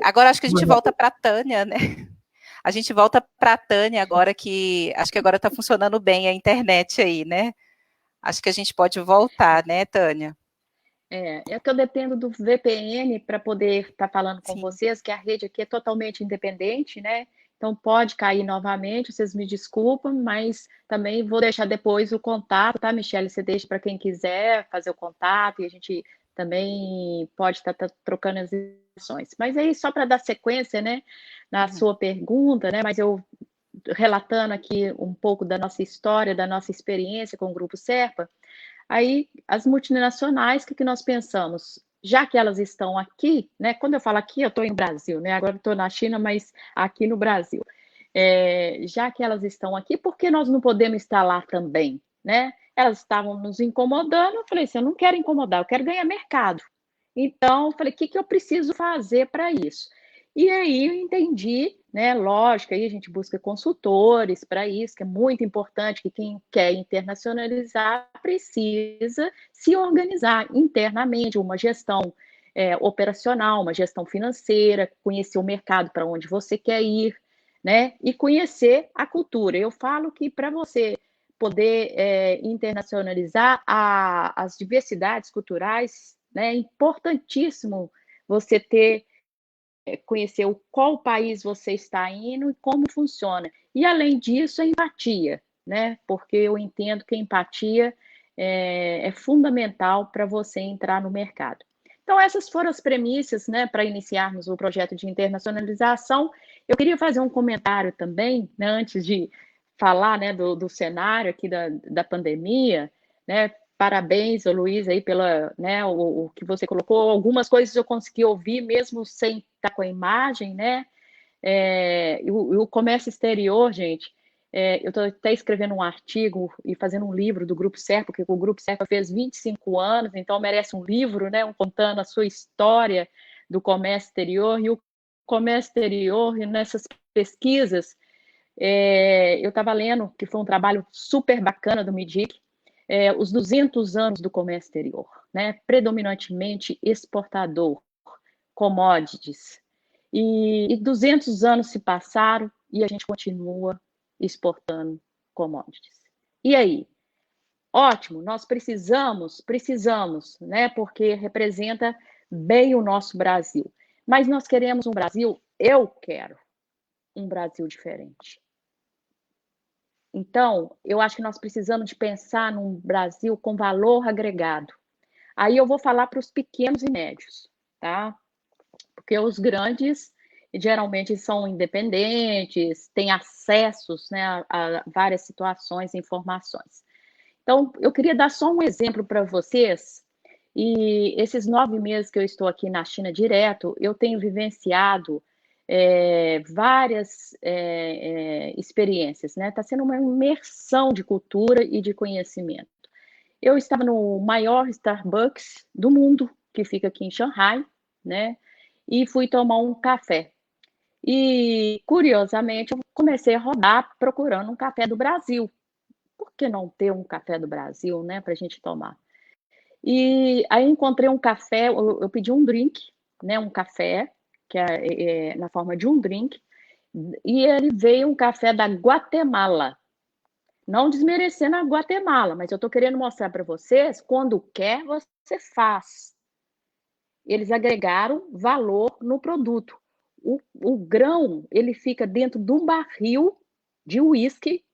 Agora acho que a gente volta para a Tânia, né? A gente volta para a Tânia agora, que acho que agora está funcionando bem a internet aí, né? Acho que a gente pode voltar, né, Tânia? É que eu dependo do VPN para poder estar falando com Sim. vocês, que a rede aqui é totalmente independente, né? Então pode cair novamente, vocês me desculpam, mas também vou deixar depois o contato, tá, Michele? Você deixa para quem quiser fazer o contato e a gente também pode estar trocando as informações. Mas aí, só para dar sequência, né, na sua pergunta, né, mas eu relatando aqui um pouco da nossa história, da nossa experiência com o Grupo Serpa, aí as multinacionais, o que nós pensamos? Já que elas estão aqui, né, quando eu falo aqui, eu estou em Brasil, né, agora estou na China, mas aqui no Brasil. Já que elas estão aqui, por que nós não podemos estar lá também, né? Elas estavam nos incomodando, eu falei assim, eu não quero incomodar, eu quero ganhar mercado. Então, eu falei, o que eu preciso fazer para isso? E aí eu entendi, né, lógico, aí a gente busca consultores para isso, que é muito importante, que quem quer internacionalizar precisa se organizar internamente, uma gestão operacional, uma gestão financeira, conhecer o mercado para onde você quer ir, né, e conhecer a cultura. Eu falo que para você poder internacionalizar as diversidades culturais, né? É importantíssimo você conhecer qual país você está indo e como funciona. E, além disso, a empatia, né? Porque eu entendo que a empatia é fundamental para você entrar no mercado. Então, essas foram as premissas, né, para iniciarmos o projeto de internacionalização. Eu queria fazer um comentário também, né, antes de falar, né, do cenário aqui da pandemia, né? Parabéns, Luiz, aí pela, né, o que você colocou. Algumas coisas eu consegui ouvir mesmo sem estar com a imagem, né? O comércio exterior, gente, eu estou até escrevendo um artigo e fazendo um livro do Grupo Serpa, porque o Grupo Serpa fez 25 anos, então merece um livro, né, contando a sua história do comércio exterior. E o comércio exterior, nessas pesquisas, eu estava lendo, que foi um trabalho super bacana do MIDIC, os 200 anos do comércio exterior, né, predominantemente exportador, commodities. E 200 anos se passaram e a gente continua exportando commodities. E aí? Ótimo, nós precisamos, né? Porque representa bem o nosso Brasil. Mas nós queremos um Brasil, eu quero um Brasil diferente. Então, eu acho que nós precisamos de pensar num Brasil com valor agregado. Aí eu vou falar para os pequenos e médios, tá? Porque os grandes geralmente são independentes, têm acessos, né, a várias situações e informações. Então, eu queria dar só um exemplo para vocês. E esses 9 meses que eu estou aqui na China direto, eu tenho vivenciado várias experiências, né? Está sendo uma imersão de cultura e de conhecimento. Eu estava no maior Starbucks do mundo, que fica aqui em Xangai, né? E fui tomar um café. E, curiosamente, eu comecei a rodar procurando um café do Brasil. Por que não ter um café do Brasil, né, para a gente tomar? E aí encontrei um café, eu pedi um drink, né, um café, que é na forma de um drink, e ele veio um café da Guatemala. Não desmerecendo a Guatemala, mas eu estou querendo mostrar para vocês, quando quer, você faz. Eles agregaram valor no produto. O grão, ele fica dentro de um barril de uísque.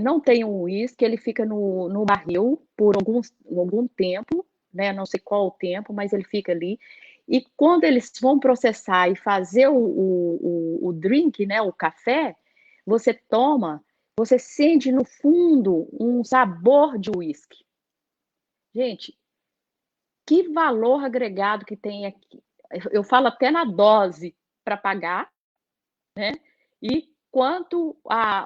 Não tem um uísque, ele fica no barril por algum tempo, né? Não sei qual o tempo, mas ele fica ali. E quando eles vão processar e fazer o drink, né, o café, você toma, você sente no fundo um sabor de uísque. Gente, que valor agregado que tem aqui. Eu falo até na dose para pagar, né? E quanto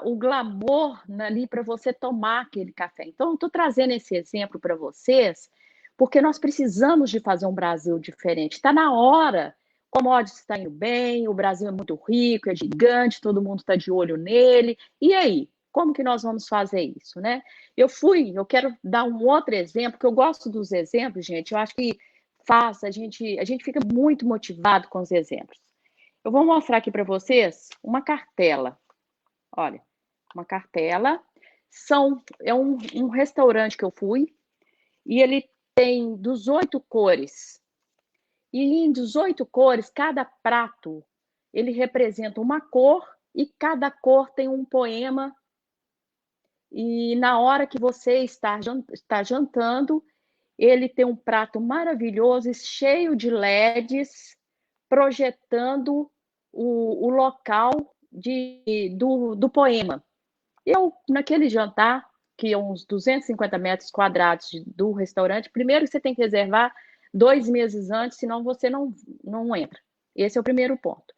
o glamour ali para você tomar aquele café. Então, eu estou trazendo esse exemplo para vocês, porque nós precisamos de fazer um Brasil diferente. Está na hora. O commodities está indo bem, o Brasil é muito rico, é gigante, todo mundo está de olho nele. E aí? Como que nós vamos fazer isso, né? Eu quero dar um outro exemplo, que eu gosto dos exemplos, gente. Eu acho que a gente fica muito motivado com os exemplos. Eu vou mostrar aqui para vocês uma cartela. Olha, uma cartela. É um restaurante que eu fui e ele tem 18 cores. E em 18 cores, cada prato, ele representa uma cor e cada cor tem um poema. E na hora que você está jantando, ele tem um prato maravilhoso, cheio de LEDs, projetando o local do poema. Eu, naquele jantar, que é uns 250 metros quadrados do restaurante, primeiro você tem que reservar 2 meses antes, senão você não entra. Esse é o primeiro ponto.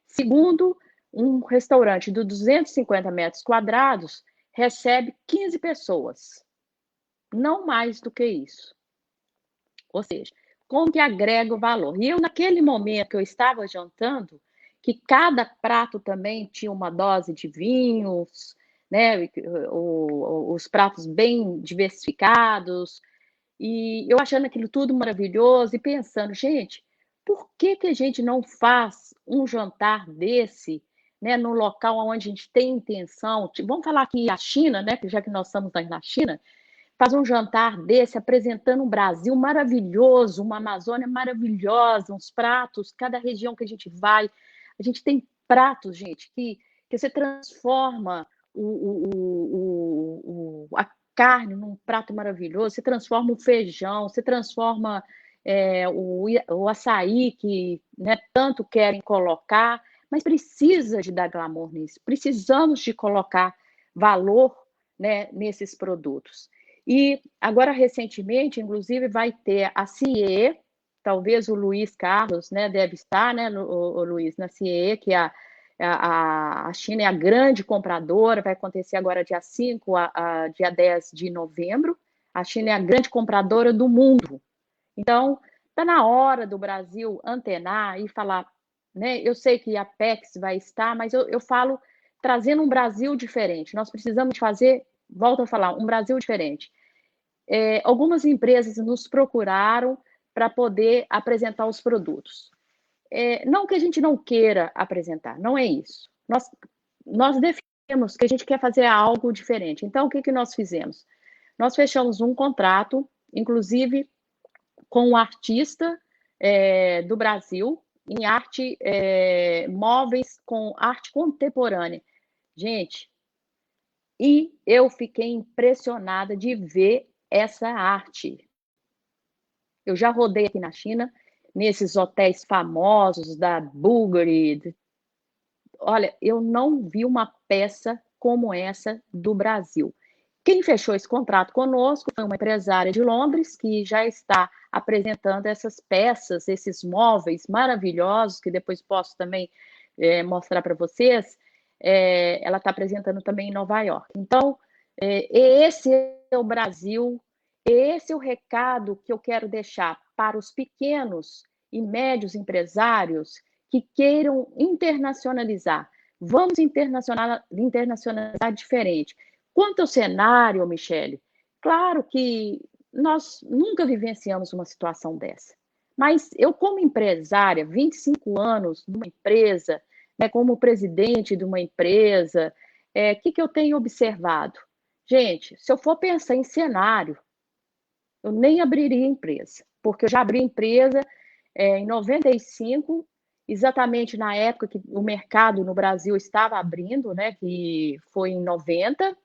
Segundo, um restaurante de 250 metros quadrados recebe 15 pessoas. Não mais do que isso. Ou seja, como que agrega o valor? E eu, naquele momento que eu estava jantando, que cada prato também tinha uma dose de vinhos, né? Os pratos bem diversificados, e eu achando aquilo tudo maravilhoso e pensando, gente, por que a gente não faz um jantar desse, né, no local onde a gente tem intenção? Vamos falar aqui a China, né? Já que nós estamos na China, faz um jantar desse apresentando um Brasil maravilhoso, uma Amazônia maravilhosa, uns pratos, cada região que a gente vai, a gente tem pratos, gente, que você transforma a carne num prato maravilhoso, você transforma o feijão, você transforma o açaí, que, né, tanto querem colocar, mas precisa de dar glamour nisso, precisamos de colocar valor, né, nesses produtos. E agora, recentemente, inclusive, vai ter a CIE, talvez o Luiz Carlos, né, deve estar, né, o Luiz, na CIE, que a China é a grande compradora, vai acontecer agora dia 5 a dia 10 de novembro. A China é a grande compradora do mundo. Então, está na hora do Brasil antenar e falar, né? Eu sei que a Apex vai estar, mas eu falo trazendo um Brasil diferente. Nós precisamos de fazer, volto a falar, um Brasil diferente. Algumas empresas nos procuraram para poder apresentar os produtos. Não que a gente não queira apresentar, não é isso. Nós definimos que a gente quer fazer algo diferente. Então, o que nós fizemos? Nós fechamos um contrato, inclusive com um artista do Brasil, em arte, móveis com arte contemporânea. Gente, e eu fiquei impressionada de ver essa arte. Eu já rodei aqui na China, nesses hotéis famosos da Bulgari. Olha, eu não vi uma peça como essa do Brasil. Quem fechou esse contrato conosco foi uma empresária de Londres, que já está apresentando essas peças, esses móveis maravilhosos, que depois posso também mostrar para vocês. Ela está apresentando também em Nova York. Então, esse é o Brasil, esse é o recado que eu quero deixar para os pequenos e médios empresários que queiram internacionalizar. Vamos internacionalizar diferente. Quanto ao cenário, Michele, claro que nós nunca vivenciamos uma situação dessa. Mas eu, como empresária, 25 anos numa empresa, né, como presidente de uma empresa, que eu tenho observado? Gente, se eu for pensar em cenário, eu nem abriria empresa, porque eu já abri empresa em 95, exatamente na época que o mercado no Brasil estava abrindo, né, que foi em 90.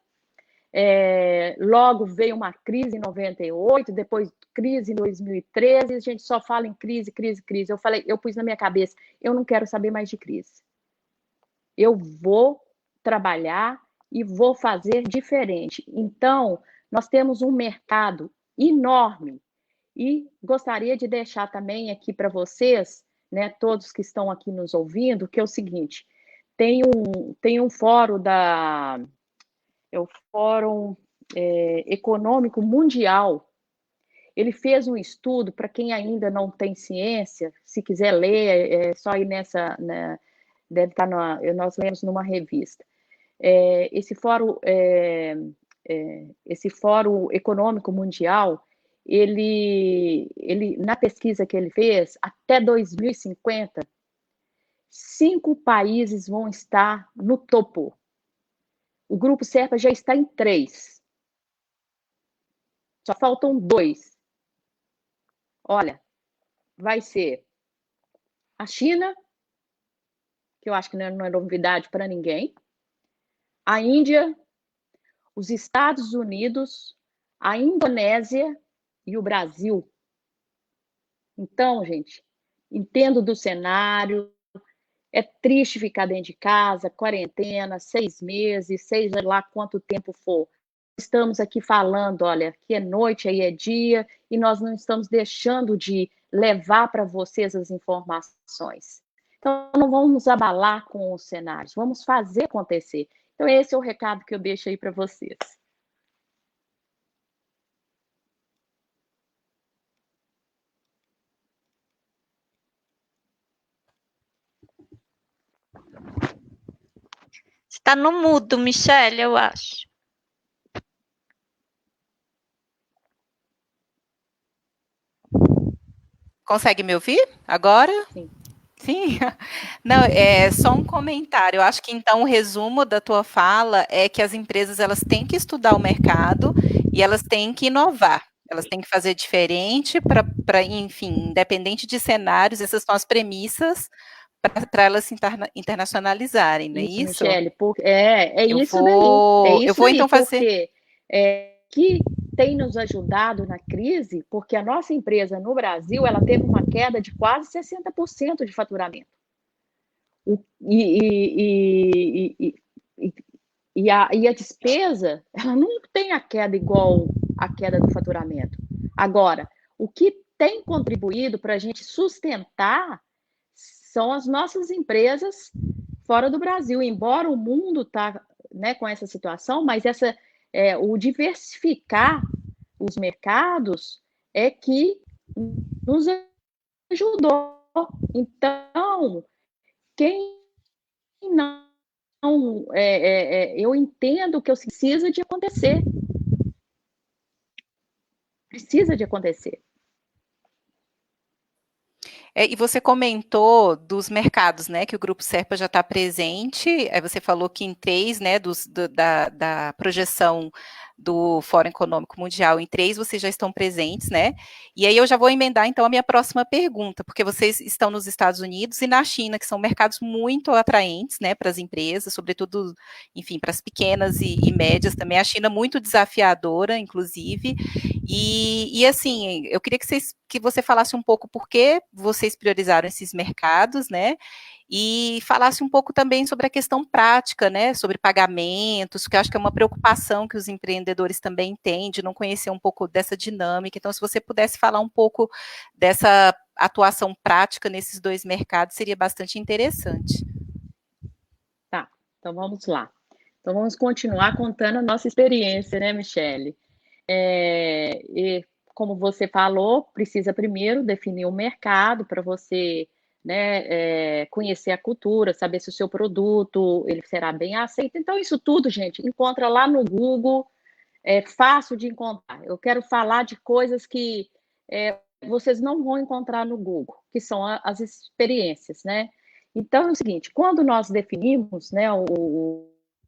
Logo veio uma crise em 98, depois crise em 2013, a gente só fala em crise, crise, crise. Eu pus na minha cabeça, eu não quero saber mais de crise. Eu vou trabalhar e vou fazer diferente. Então, nós temos um mercado enorme e gostaria de deixar também aqui para vocês, né, todos que estão aqui nos ouvindo, que é o seguinte, tem um fórum o Fórum Econômico Mundial. Ele fez um estudo, para quem ainda não tem ciência, se quiser ler, é só ir nessa, né, deve estar nós lemos numa revista. Esse Fórum Econômico Mundial, ele, na pesquisa que ele fez, até 2050, 5 países vão estar no topo. O Grupo Serpa já está em 3. Só faltam 2. Olha, vai ser a China, que eu acho que não é novidade para ninguém, a Índia, os Estados Unidos, a Indonésia e o Brasil. Então, gente, entendo do cenário, é triste ficar dentro de casa, quarentena, 6 meses, seja lá quanto tempo for. Estamos aqui falando, olha, aqui é noite, aí é dia, e nós não estamos deixando de levar para vocês as informações. Então, não vamos nos abalar com os cenários, vamos fazer acontecer. Então, esse é o recado que eu deixo aí para vocês. Está no mudo, Michele, eu acho. Consegue me ouvir agora? Sim. Sim? Não, é só um comentário. Eu acho que, então, o resumo da tua fala é que as empresas elas têm que estudar o mercado e elas têm que inovar. Elas têm que fazer diferente para, enfim, independente de cenários, essas são as premissas para elas se internacionalizarem, não é isso? Michele, isso daí. Eu vou então fazer. Que tem nos ajudado na crise, porque a nossa empresa no Brasil ela teve uma queda de quase 60% de faturamento. E a despesa, ela não tem a queda igual a queda do faturamento. Agora, o que tem contribuído para a gente sustentar são as nossas empresas fora do Brasil. Embora o mundo está, né, com essa situação, mas o diversificar os mercados é que nos ajudou. Então, quem não eu entendo que precisa de acontecer. Precisa de acontecer. E você comentou dos mercados, né, que o Grupo Serpa já está presente, aí você falou que em 3, né, da projeção do Fórum Econômico Mundial, em 3 vocês já estão presentes, né, e aí eu já vou emendar, então, a minha próxima pergunta, porque vocês estão nos Estados Unidos e na China, que são mercados muito atraentes, né, para as empresas, sobretudo, enfim, para as pequenas e médias também, a China muito desafiadora, inclusive, e assim, eu queria que você falasse um pouco por que vocês priorizaram esses mercados, né, e falasse um pouco também sobre a questão prática, né, sobre pagamentos, que eu acho que é uma preocupação que os empreendedores também têm, de não conhecer um pouco dessa dinâmica. Então, se você pudesse falar um pouco dessa atuação prática nesses 2 mercados, seria bastante interessante. Tá, então vamos lá. Então vamos continuar contando a nossa experiência, né, Michele? E como você falou, precisa primeiro definir o mercado para você, né, conhecer a cultura, saber se o seu produto ele será bem aceito. Então, isso tudo, gente, encontra lá no Google, é fácil de encontrar. Eu quero falar de coisas que vocês não vão encontrar no Google, que são as experiências, né? Então, é o seguinte, quando nós definimos, né,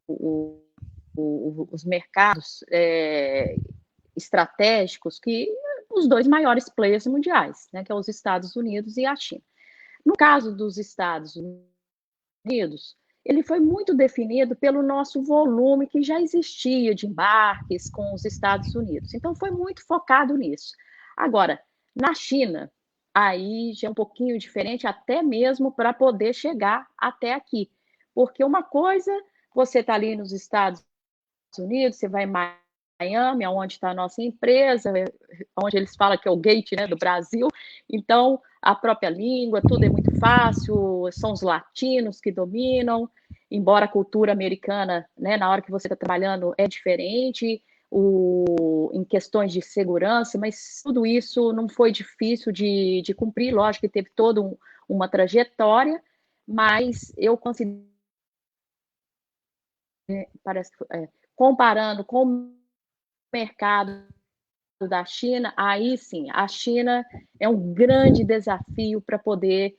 os mercados estratégicos, que os 2 maiores players mundiais, né, que é os Estados Unidos e a China. No caso dos Estados Unidos, ele foi muito definido pelo nosso volume que já existia de embarques com os Estados Unidos. Então, foi muito focado nisso. Agora, na China, aí já é um pouquinho diferente, até mesmo para poder chegar até aqui. Porque uma coisa, você está ali nos Estados Unidos, você vai em Miami, onde está a nossa empresa, onde eles falam que é o gate, né, do Brasil. Então, a própria língua, tudo é muito fácil, são os latinos que dominam, embora a cultura americana, né, na hora que você está trabalhando, é diferente, em questões de segurança, mas tudo isso não foi difícil de cumprir, lógico que teve toda uma trajetória, mas eu considero, comparando com o mercado da China, aí sim, a China é um grande desafio para poder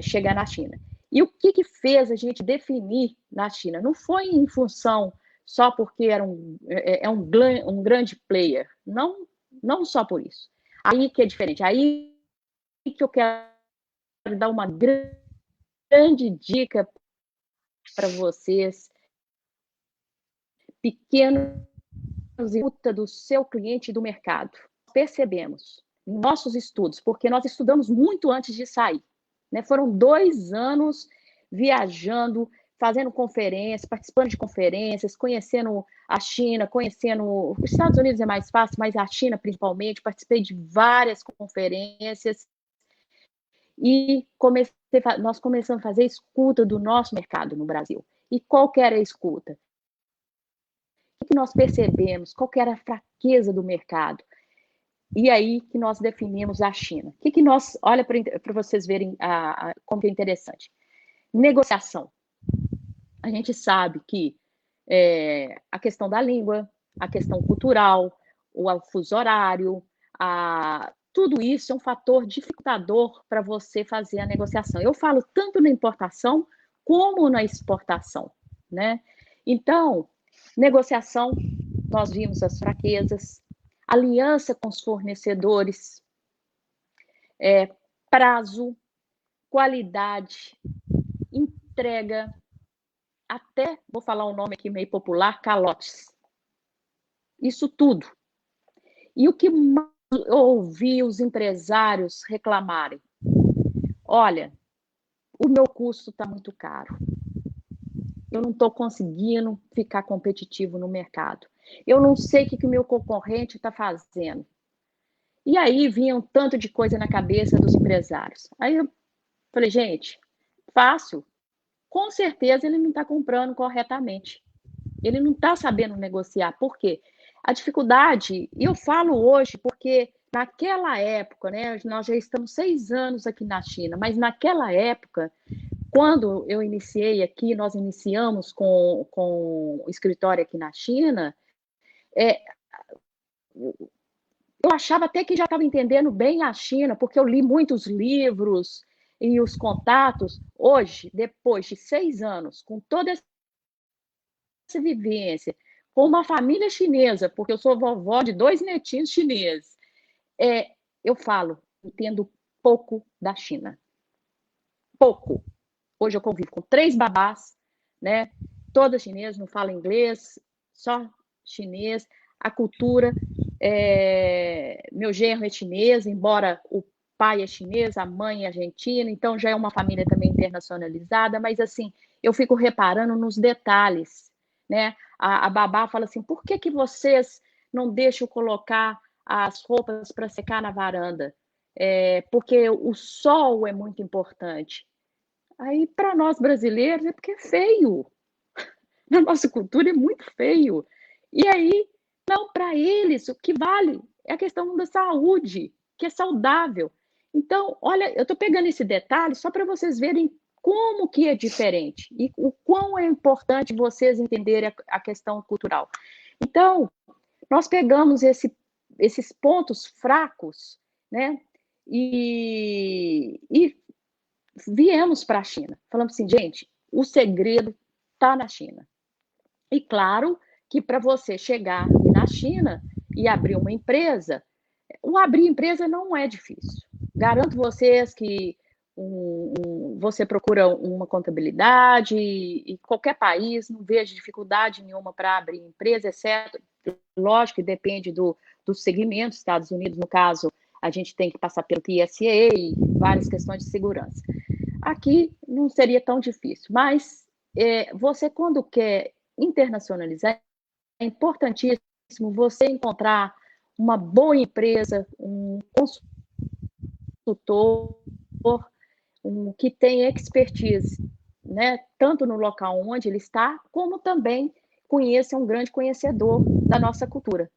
chegar na China. E o que fez a gente definir na China? Não foi em função só porque era um grande player, não só por isso. Aí que é diferente, aí que eu quero dar uma grande dica para vocês, pequenos, do seu cliente e do mercado. Percebemos em nossos estudos, porque nós estudamos muito antes de sair, né? Foram 2 anos viajando, fazendo conferências, participando de conferências, conhecendo a China, conhecendo os Estados Unidos é mais fácil, mas a China principalmente. Participei de várias conferências e nós começamos a fazer escuta do nosso mercado no Brasil. E qual que era a escuta? O que nós percebemos? Qual que era a fraqueza do mercado? E aí que nós definimos a China. O que nós... Olha para vocês verem como que é interessante. Negociação. A gente sabe que a questão da língua, a questão cultural, o fuso horário, tudo isso é um fator dificultador para você fazer a negociação. Eu falo tanto na importação como na exportação, né? Então, negociação, nós vimos as fraquezas, aliança com os fornecedores, prazo, qualidade, entrega, até, vou falar um nome aqui meio popular, calotes. Isso tudo. E o que mais eu ouvi os empresários reclamarem? Olha, o meu custo está muito caro. Eu não estou conseguindo ficar competitivo no mercado. Eu não sei o que o meu concorrente está fazendo. E aí vinha um tanto de coisa na cabeça dos empresários. Aí eu falei, gente, fácil. Com certeza ele não está comprando corretamente. Ele não está sabendo negociar. Por quê? A dificuldade, e eu falo hoje porque naquela época, né, nós já estamos 6 anos aqui na China, mas naquela época, quando eu iniciei aqui, nós iniciamos com o escritório aqui na China, eu achava até que já estava entendendo bem a China, porque eu li muitos livros e os contatos. Hoje, depois de 6 anos, com toda essa vivência, com uma família chinesa, porque eu sou vovó de 2 netinhos chineses, eu falo, entendo pouco da China. Pouco. Hoje eu convivo com 3 babás, né? Todas chinesas, não falam inglês, só chinês. A cultura, meu genro é chinês, embora o pai é chinês, a mãe é argentina, então já é uma família também internacionalizada, mas assim, eu fico reparando nos detalhes, né? A babá fala assim, por que vocês não deixam colocar as roupas para secar na varanda? Porque o sol é muito importante. Aí, para nós brasileiros, é porque é feio. Na nossa cultura é muito feio. E aí, não, para eles, o que vale é a questão da saúde, que é saudável. Então, olha, eu estou pegando esse detalhe só para vocês verem como que é diferente e o quão é importante vocês entenderem a questão cultural. Então, nós pegamos esses pontos fracos, né, e viemos para a China. Falamos assim, gente, o segredo está na China. E claro que para você chegar na China e abrir uma empresa, o abrir empresa não é difícil. Garanto vocês que você procura uma contabilidade e qualquer país, não vejo dificuldade nenhuma para abrir empresa, exceto, lógico que depende do segmento. Estados Unidos, no caso, a gente tem que passar pelo TSA e várias questões de segurança. Aqui não seria tão difícil, mas você, quando quer internacionalizar, é importantíssimo você encontrar uma boa empresa, um consultor, que tem expertise, né? Tanto no local onde ele está, como também conheça um grande conhecedor da nossa cultura.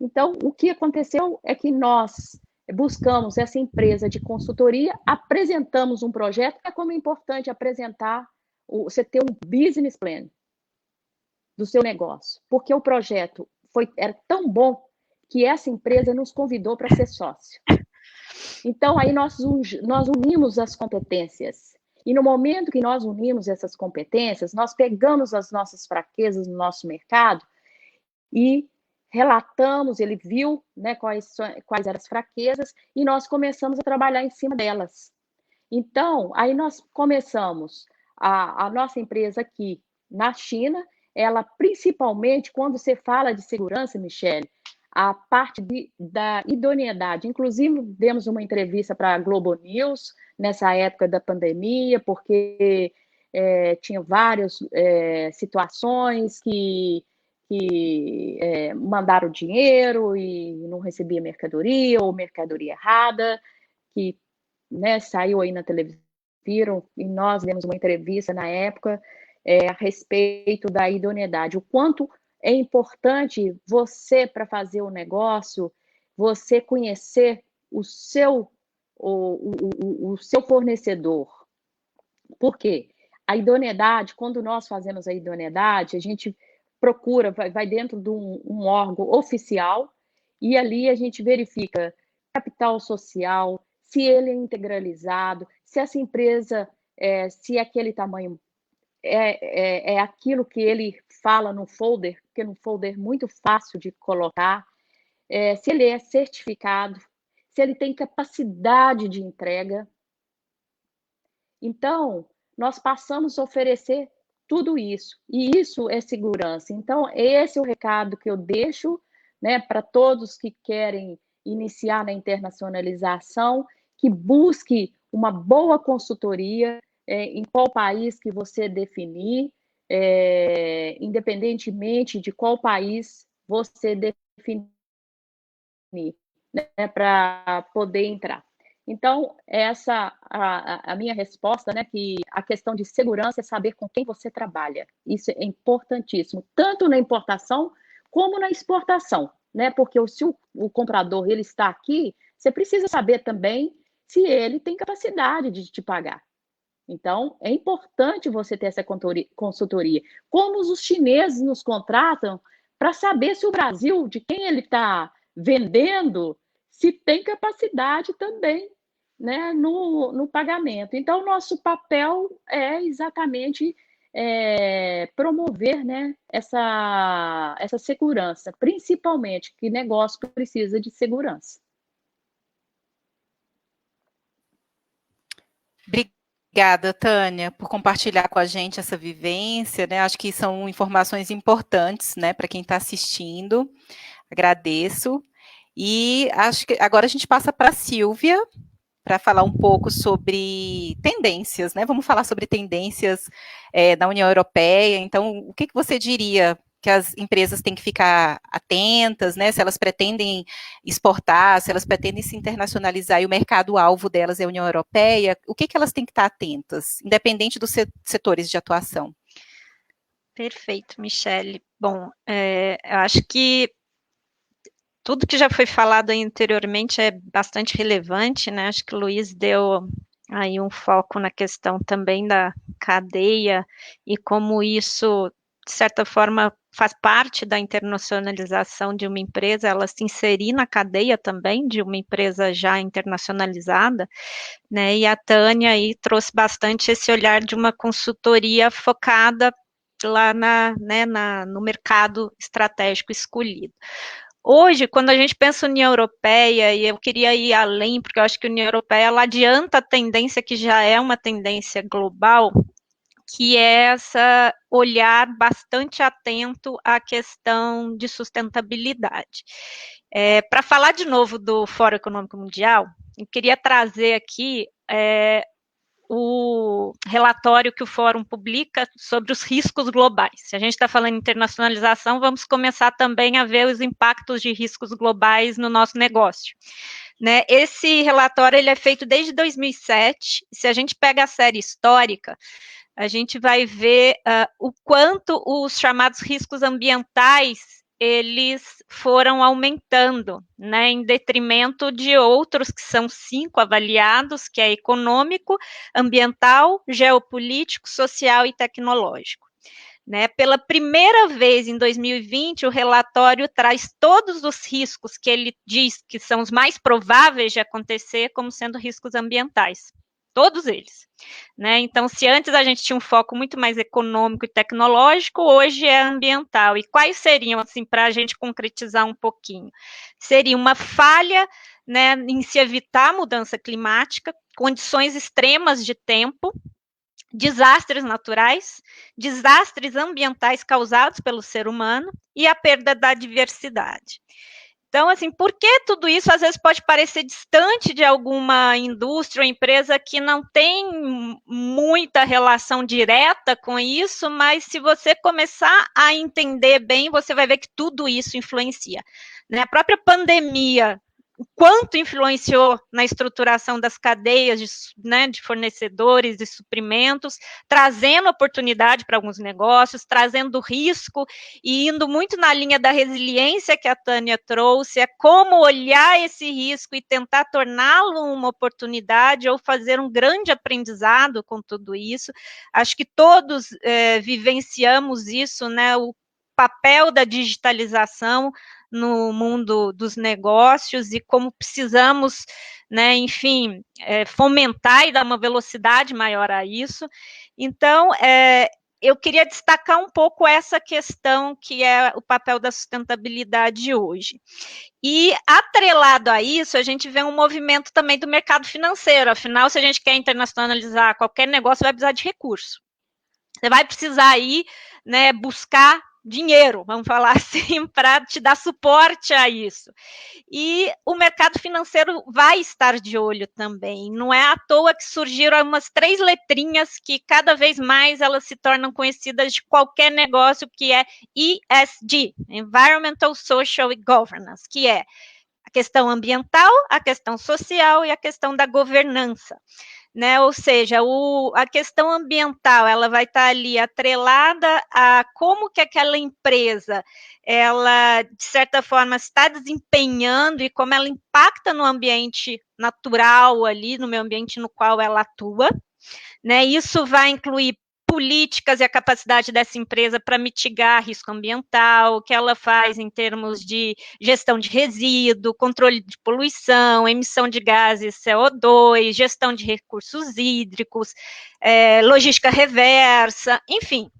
Então, o que aconteceu é que nós buscamos essa empresa de consultoria, apresentamos um projeto, é como é importante apresentar, você ter um business plan do seu negócio, porque o projeto era tão bom que essa empresa nos convidou para ser sócio. Então, aí nós unimos as competências. E no momento que nós unimos essas competências, nós pegamos as nossas fraquezas no nosso mercado e relatamos, ele viu, né, quais eram as fraquezas, e nós começamos a trabalhar em cima delas. Então, aí nós começamos a nossa empresa aqui na China, ela principalmente, quando você fala de segurança, Michele, a parte da idoneidade. Inclusive, demos uma entrevista para a Globo News nessa época da pandemia, porque tinha várias situações que mandaram dinheiro e não recebia mercadoria, ou mercadoria errada, que, né, saiu aí na televisão, viram, e nós demos uma entrevista na época a respeito da idoneidade, o quanto é importante você, para fazer o negócio, você conhecer o seu fornecedor. Por quê? A idoneidade, quando nós fazemos a idoneidade, a gente procura, vai dentro de um órgão oficial, e ali a gente verifica capital social, se ele é integralizado, se essa empresa, se aquele tamanho é aquilo que ele fala no folder, porque no folder é muito fácil de colocar, se ele é certificado, se ele tem capacidade de entrega. Então, nós passamos a oferecer tudo isso, e isso é segurança. Então, esse é o recado que eu deixo, né, para todos que querem iniciar na internacionalização, que busque uma boa consultoria, em qual país que você definir, independentemente de qual país você definir, né, para poder entrar. Então, essa a minha resposta, né, que a questão de segurança é saber com quem você trabalha. Isso é importantíssimo, tanto na importação como na exportação, né? Porque se o comprador ele está aqui, você precisa saber também se ele tem capacidade de te pagar. Então, é importante você ter essa consultoria. Como os chineses nos contratam para saber se o Brasil, de quem ele está vendendo, se tem capacidade também, né, no pagamento. Então, nosso papel é exatamente promover, né, essa segurança, principalmente que negócio precisa de segurança. Obrigada, Tânia, por compartilhar com a gente essa vivência, né? Acho que são informações importantes, né, para quem está assistindo. Agradeço. E acho que agora a gente passa para a Silvia, para falar um pouco sobre tendências, né? Vamos falar sobre tendências da União Europeia. Então, o que você diria que as empresas têm que ficar atentas, né? Se elas pretendem exportar, se elas pretendem se internacionalizar e o mercado-alvo delas é a União Europeia, o que elas têm que estar atentas, independente dos setores de atuação? Perfeito, Michele. Bom, eu acho que tudo que já foi falado aí anteriormente é bastante relevante, né? Acho que o Luiz deu aí um foco na questão também da cadeia e como isso, de certa forma, faz parte da internacionalização de uma empresa, ela se inserir na cadeia também de uma empresa já internacionalizada, né? E a Tânia aí trouxe bastante esse olhar de uma consultoria focada lá no mercado estratégico escolhido. Hoje, quando a gente pensa em União Europeia, e eu queria ir além, porque eu acho que a União Europeia ela adianta a tendência que já é uma tendência global, que é essa olhar bastante atento à questão de sustentabilidade. Para falar de novo do Fórum Econômico Mundial, eu queria trazer aqui o relatório que o Fórum publica sobre os riscos globais. Se a gente está falando em internacionalização, vamos começar também a ver os impactos de riscos globais no nosso negócio. Né? Esse relatório ele é feito desde 2007. Se a gente pega a série histórica, a gente vai ver o quanto os chamados riscos ambientais eles foram aumentando, né, em detrimento de outros que são 5 avaliados, que é econômico, ambiental, geopolítico, social e tecnológico. Né, pela primeira vez em 2020, o relatório traz todos os riscos que ele diz que são os mais prováveis de acontecer como sendo riscos ambientais. Todos eles. Né? Então, se antes a gente tinha um foco muito mais econômico e tecnológico, hoje é ambiental. E quais seriam, assim, para a gente concretizar um pouquinho? Seria uma falha, né, em se evitar a mudança climática, condições extremas de tempo, desastres naturais, desastres ambientais causados pelo ser humano e a perda da diversidade. Então, assim, por que tudo isso às vezes pode parecer distante de alguma indústria ou empresa que não tem muita relação direta com isso, mas se você começar a entender bem, você vai ver que tudo isso influencia. Né? A própria pandemia, o quanto influenciou na estruturação das cadeias de fornecedores e suprimentos, trazendo oportunidade para alguns negócios, trazendo risco e indo muito na linha da resiliência que a Tânia trouxe, é como olhar esse risco e tentar torná-lo uma oportunidade ou fazer um grande aprendizado com tudo isso. Acho que todos vivenciamos isso, né? O papel da digitalização no mundo dos negócios e como precisamos, né, enfim, fomentar e dar uma velocidade maior a isso. Então, eu queria destacar um pouco essa questão que é o papel da sustentabilidade hoje. E, atrelado a isso, a gente vê um movimento também do mercado financeiro. Afinal, se a gente quer internacionalizar qualquer negócio, vai precisar de recurso. Você vai precisar aí, né, buscar dinheiro, vamos falar assim, para te dar suporte a isso. E o mercado financeiro vai estar de olho também. Não é à toa que surgiram umas 3 letrinhas que cada vez mais elas se tornam conhecidas de qualquer negócio, que é ESG, Environmental, Social e Governance, que é a questão ambiental, a questão social e a questão da governança. Né? Ou seja, a questão ambiental, ela vai estar ali atrelada a como que aquela empresa, ela, de certa forma, está desempenhando e como ela impacta no ambiente natural ali, no meio ambiente no qual ela atua, né? Isso vai incluir políticas e a capacidade dessa empresa para mitigar risco ambiental, o que ela faz em termos de gestão de resíduo, controle de poluição, emissão de gases CO2, gestão de recursos hídricos, logística reversa, enfim,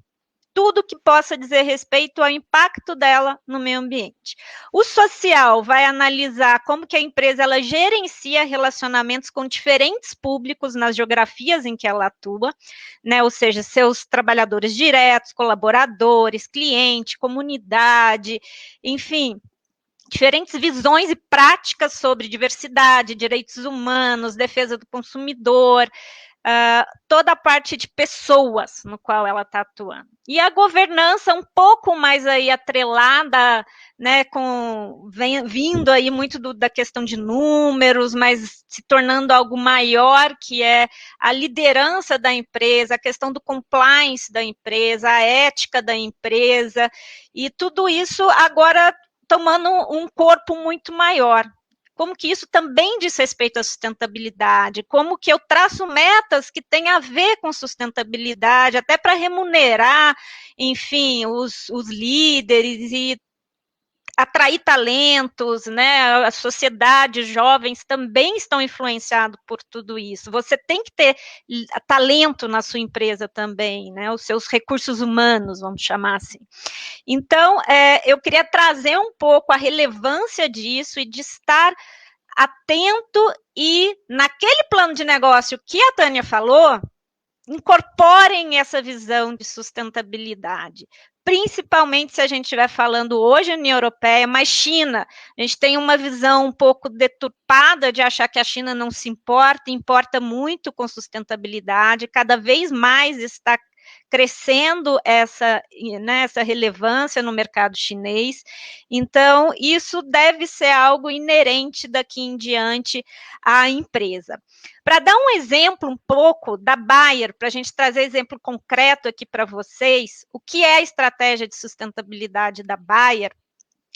tudo que possa dizer respeito ao impacto dela no meio ambiente. O social vai analisar como que a empresa ela gerencia relacionamentos com diferentes públicos nas geografias em que ela atua, né? Ou seja, seus trabalhadores diretos, colaboradores, cliente, comunidade, enfim, diferentes visões e práticas sobre diversidade, direitos humanos, defesa do consumidor, toda a parte de pessoas no qual ela está atuando. E a governança um pouco mais aí atrelada, né, vindo aí muito da questão de números, mas se tornando algo maior, que é a liderança da empresa, a questão do compliance da empresa, a ética da empresa, e tudo isso agora tomando um corpo muito maior. Como que isso também diz respeito à sustentabilidade, como que eu traço metas que têm a ver com sustentabilidade, até para remunerar, enfim, os líderes e atrair talentos, né? A sociedade, jovens também estão influenciados por tudo isso. Você tem que ter talento na sua empresa também, né? Os seus recursos humanos, vamos chamar assim. Então, eu queria trazer um pouco a relevância disso e de estar atento e, naquele plano de negócio que a Tânia falou, incorporem essa visão de sustentabilidade, principalmente se a gente estiver falando hoje União Europeia, mas China, a gente tem uma visão um pouco deturpada de achar que a China não se importa muito com sustentabilidade, cada vez mais está crescendo essa relevância no mercado chinês. Então, isso deve ser algo inerente daqui em diante à empresa. Para dar um exemplo um pouco da Bayer, para a gente trazer exemplo concreto aqui para vocês, o que é a estratégia de sustentabilidade da Bayer,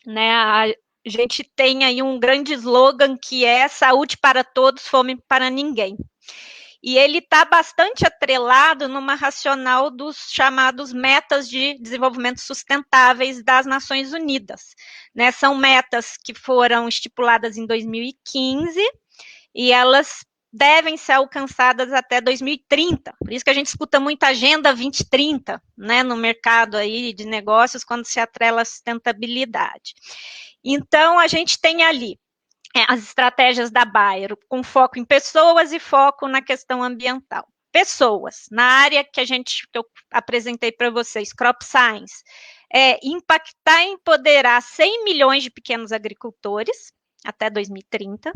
né? A gente tem aí um grande slogan que é saúde para todos, fome para ninguém. E ele está bastante atrelado numa racional dos chamados metas de desenvolvimento sustentáveis das Nações Unidas, né? São metas que foram estipuladas em 2015 e elas devem ser alcançadas até 2030. Por isso que a gente escuta muito Agenda 2030, né, no mercado aí de negócios, quando se atrela a sustentabilidade. Então, a gente tem ali as estratégias da Bayer, com foco em pessoas e foco na questão ambiental. Pessoas, na área que eu apresentei para vocês, Crop Science, impactar e empoderar 100 milhões de pequenos agricultores até 2030,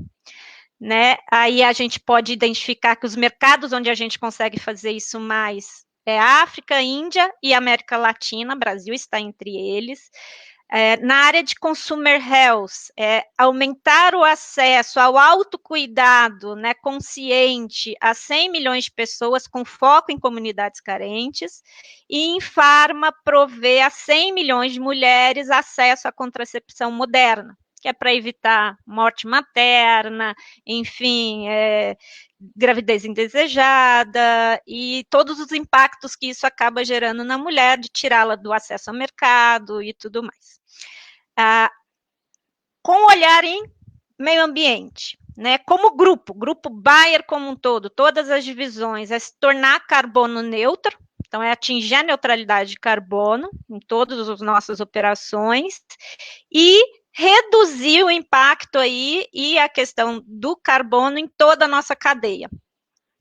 né? Aí a gente pode identificar que os mercados onde a gente consegue fazer isso mais é África, Índia e América Latina, Brasil está entre eles. Na área de consumer health, aumentar o acesso ao autocuidado, né, consciente a 100 milhões de pessoas com foco em comunidades carentes, e em farma, prover a 100 milhões de mulheres acesso à contracepção moderna, que é para evitar morte materna, enfim, gravidez indesejada e todos os impactos que isso acaba gerando na mulher, de tirá-la do acesso ao mercado e tudo mais. Com olhar em meio ambiente, né? Como grupo Bayer como um todo, todas as divisões, é se tornar carbono neutro, então é atingir a neutralidade de carbono em todas as nossas operações e reduzir o impacto aí e a questão do carbono em toda a nossa cadeia,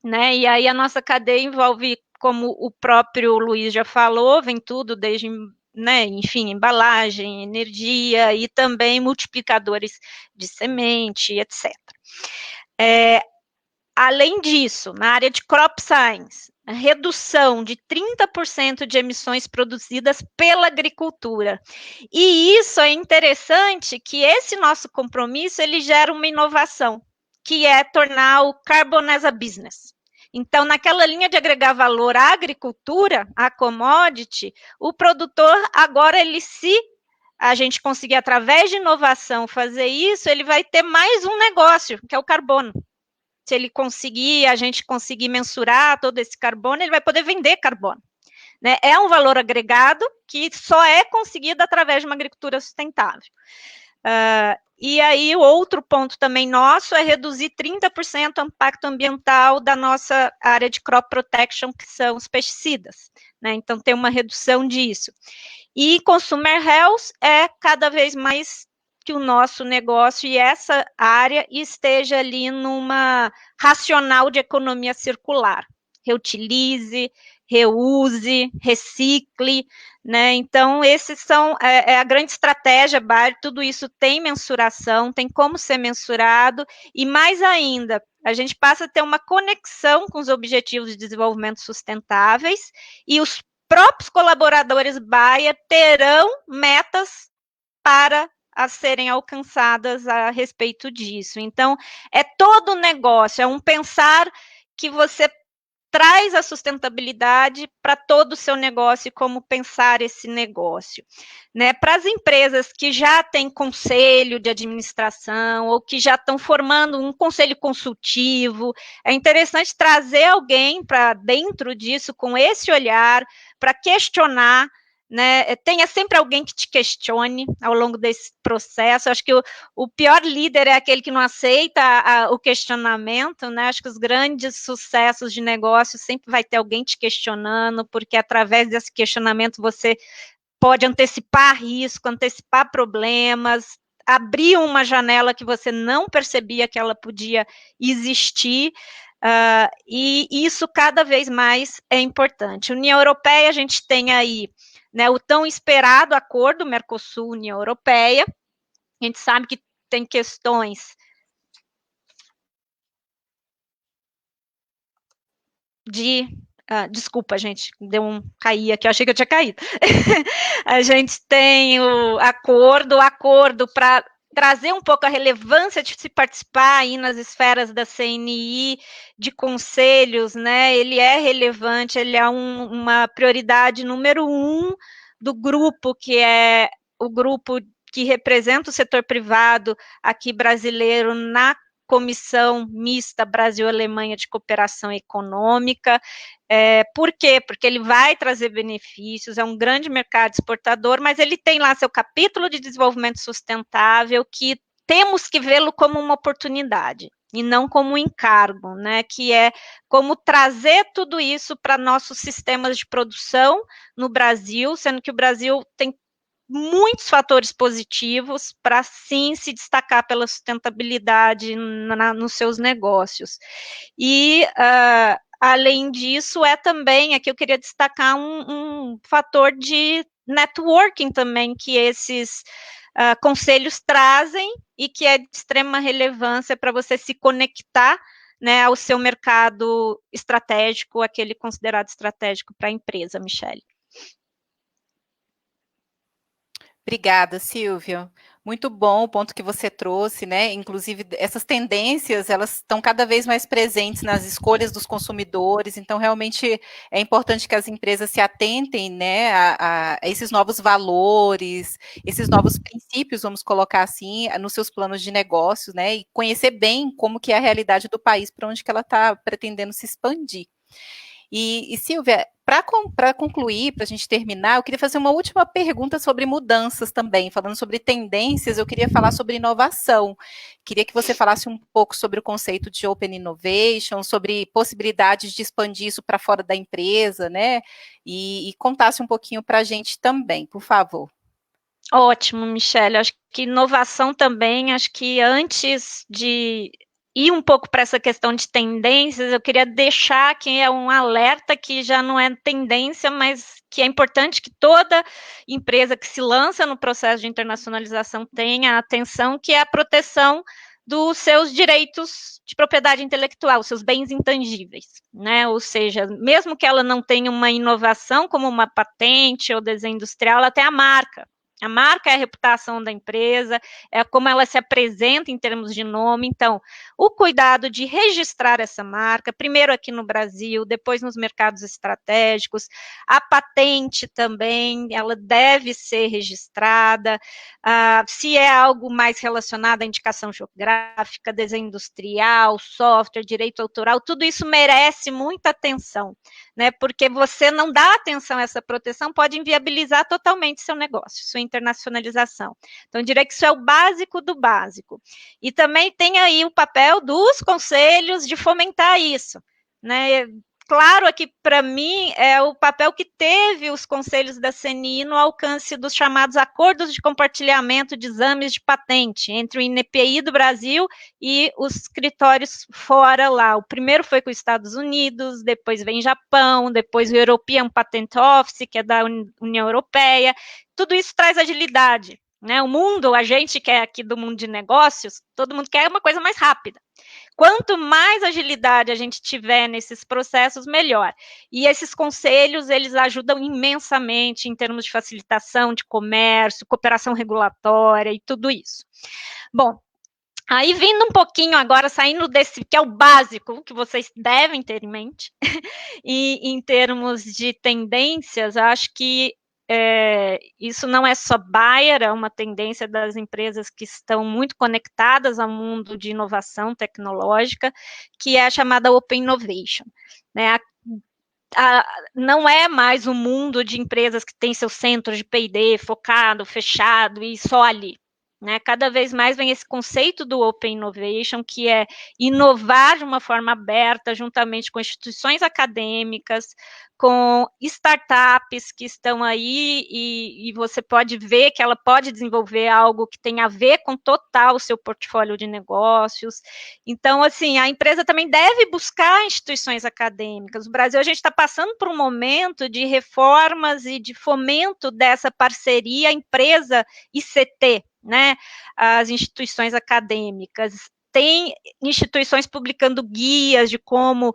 né? E aí a nossa cadeia envolve, como o próprio Luiz já falou, vem tudo desde né, enfim, embalagem, energia e também multiplicadores de semente, etc. Além disso, na área de crop science, a redução de 30% de emissões produzidas pela agricultura. E isso é interessante que esse nosso compromisso, ele gera uma inovação, que é tornar o Carbon as a Business. Então, naquela linha de agregar valor à agricultura, à commodity, o produtor agora, se a gente conseguir, através de inovação, fazer isso, ele vai ter mais um negócio, que é o carbono. Se ele conseguir, a gente conseguir mensurar todo esse carbono, ele vai poder vender carbono. Né? É um valor agregado que só é conseguido através de uma agricultura sustentável. E aí, o outro ponto também nosso é reduzir 30% o impacto ambiental da nossa área de crop protection, que são os pesticidas. Né? Então, tem uma redução disso. E consumer health é cada vez mais que o nosso negócio e essa área esteja ali numa racional de economia circular. Reutilize, reuse, recicle, né? Então, esses são a grande estratégia, tudo isso tem mensuração, tem como ser mensurado, e mais ainda, a gente passa a ter uma conexão com os objetivos de desenvolvimento sustentáveis, e os próprios colaboradores Bayer terão metas para a serem alcançadas a respeito disso. Então, é todo um negócio, é um pensar que você traz a sustentabilidade para todo o seu negócio e como pensar esse negócio. Né? Para as empresas que já têm conselho de administração ou que já estão formando um conselho consultivo, é interessante trazer alguém para dentro disso com esse olhar para questionar. Né, tenha sempre alguém que te questione ao longo desse processo. Acho que o pior líder é aquele que não aceita o questionamento, né? Acho que os grandes sucessos de negócio sempre vai ter alguém te questionando, porque através desse questionamento você pode antecipar risco, antecipar problemas, abrir uma janela que você não percebia que ela podia existir. E isso cada vez mais é importante. União Europeia, a gente tem aí, né, o tão esperado acordo Mercosul-União Europeia. A gente sabe que tem questões de... desculpa, gente, caí aqui, eu achei que eu tinha caído. A gente tem o acordo para trazer um pouco a relevância de se participar aí nas esferas da CNI, de conselhos, né? Ele é relevante, ele é uma prioridade número 1 do grupo, que é o grupo que representa o setor privado aqui brasileiro na Comissão Mista Brasil-Alemanha de Cooperação Econômica. Por quê? Porque ele vai trazer benefícios, é um grande mercado exportador, mas ele tem lá seu capítulo de desenvolvimento sustentável, que temos que vê-lo como uma oportunidade, e não como um encargo, né? Que é como trazer tudo isso para nossos sistemas de produção no Brasil, sendo que o Brasil tem muitos fatores positivos para, sim, se destacar pela sustentabilidade nos seus negócios. E, além disso, também, aqui eu queria destacar um fator de networking também, que esses conselhos trazem e que é de extrema relevância para você se conectar, né, ao seu mercado estratégico, aquele considerado estratégico para a empresa, Michele. Obrigada, Silvia. Muito bom o ponto que você trouxe, né? Inclusive, essas tendências, elas estão cada vez mais presentes nas escolhas dos consumidores, então, realmente, é importante que as empresas se atentem, né, a esses novos valores, esses novos princípios, vamos colocar assim, nos seus planos de negócios, né, e conhecer bem como que é a realidade do país, para onde que ela está pretendendo se expandir. E Silvia, para concluir, para a gente terminar, eu queria fazer uma última pergunta sobre mudanças também, falando sobre tendências, eu queria falar sobre inovação. Queria que você falasse um pouco sobre o conceito de Open Innovation, sobre possibilidades de expandir isso para fora da empresa, né? E contasse um pouquinho para a gente também, por favor. Ótimo, Michele. Acho que inovação também, acho que antes de ir um pouco para essa questão de tendências, eu queria deixar que é um alerta que já não é tendência, mas que é importante que toda empresa que se lança no processo de internacionalização tenha atenção, que é a proteção dos seus direitos de propriedade intelectual, seus bens intangíveis, né? Ou seja, mesmo que ela não tenha uma inovação como uma patente ou desenho industrial, ela tem a marca. A marca é a reputação da empresa, é como ela se apresenta em termos de nome. Então, o cuidado de registrar essa marca, primeiro aqui no Brasil, depois nos mercados estratégicos, a patente também, ela deve ser registrada. Se é algo mais relacionado à indicação geográfica, desenho industrial, software, direito autoral, tudo isso merece muita atenção, né? Porque você não dá atenção a essa proteção, pode inviabilizar totalmente seu negócio, sua internacionalização. Então, eu diria que isso é o básico do básico. E também tem aí o papel dos conselhos de fomentar isso, né? Claro, aqui para mim é o papel que teve os conselhos da CNI no alcance dos chamados acordos de compartilhamento de exames de patente entre o INPI do Brasil e os escritórios fora lá. O primeiro foi com os Estados Unidos, depois vem Japão, depois o European Patent Office, que é da União Europeia. Tudo isso traz agilidade, né? O mundo, a gente que é aqui do mundo de negócios, todo mundo quer uma coisa mais rápida. Quanto mais agilidade a gente tiver nesses processos, melhor. E esses conselhos, eles ajudam imensamente em termos de facilitação de comércio, cooperação regulatória e tudo isso. Bom, aí vindo um pouquinho agora, saindo desse, que é o básico, que vocês devem ter em mente, e em termos de tendências, acho que isso não é só Bayer, é uma tendência das empresas que estão muito conectadas ao mundo de inovação tecnológica, que é a chamada Open Innovation, né? Não é mais um mundo de empresas que tem seu centro de P&D focado, fechado e só ali. Né, cada vez mais vem esse conceito do Open Innovation, que é inovar de uma forma aberta, juntamente com instituições acadêmicas, com startups que estão aí, e você pode ver que ela pode desenvolver algo que tem a ver com total o seu portfólio de negócios. Então, assim, a empresa também deve buscar instituições acadêmicas. No Brasil, a gente está passando por um momento de reformas e de fomento dessa parceria empresa-ICT, né, as instituições acadêmicas. Tem instituições publicando guias de como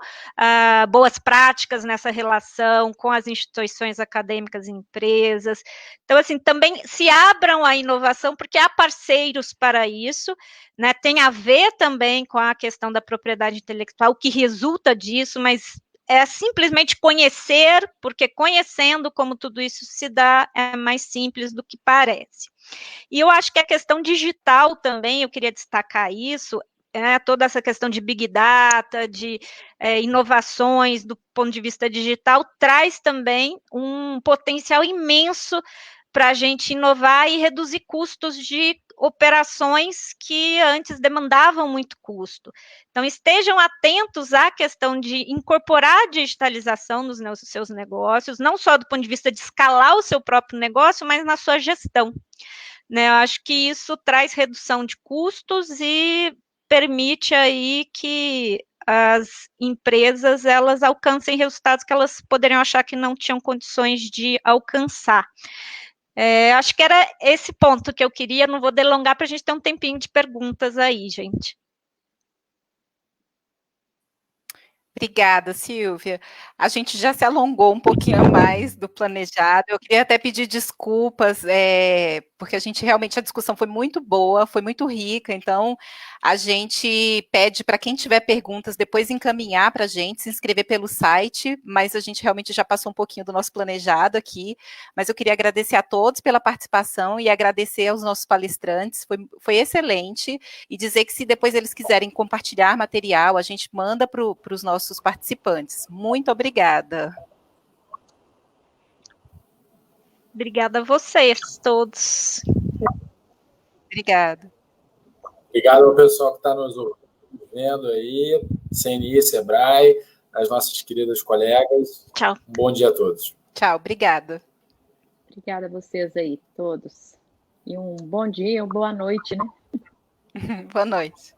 boas práticas nessa relação com as instituições acadêmicas e empresas. Então, assim, também se abram à inovação, porque há parceiros para isso, né? Tem a ver também com a questão da propriedade intelectual, o que resulta disso, mas é simplesmente conhecer, porque conhecendo como tudo isso se dá, é mais simples do que parece. E eu acho que a questão digital também, eu queria destacar isso, toda essa questão de Big Data, de inovações do ponto de vista digital, traz também um potencial imenso para a gente inovar e reduzir custos de operações que antes demandavam muito custo. Então, estejam atentos à questão de incorporar a digitalização nos seus negócios, não só do ponto de vista de escalar o seu próprio negócio, mas na sua gestão. Né, eu acho que isso traz redução de custos e permite aí que as empresas elas alcancem resultados que elas poderiam achar que não tinham condições de alcançar. Acho que era esse ponto que eu queria, não vou delongar para a gente ter um tempinho de perguntas aí, gente. Obrigada, Silvia. A gente já se alongou um pouquinho a mais do planejado. Eu queria até pedir desculpas, porque a discussão foi muito boa, foi muito rica, então a gente pede para quem tiver perguntas depois encaminhar para a gente, se inscrever pelo site, mas a gente realmente já passou um pouquinho do nosso planejado aqui, mas eu queria agradecer a todos pela participação e agradecer aos nossos palestrantes, foi excelente, e dizer que se depois eles quiserem compartilhar material, a gente manda para os nossos participantes. Muito obrigada. Obrigada a vocês todos. Obrigada. Obrigado ao pessoal que está nos vendo aí, CNI, Sebrae, as nossas queridas colegas. Tchau. Um bom dia a todos. Tchau, obrigada. Obrigada a vocês aí, todos. E um bom dia, uma boa noite, né? Boa noite.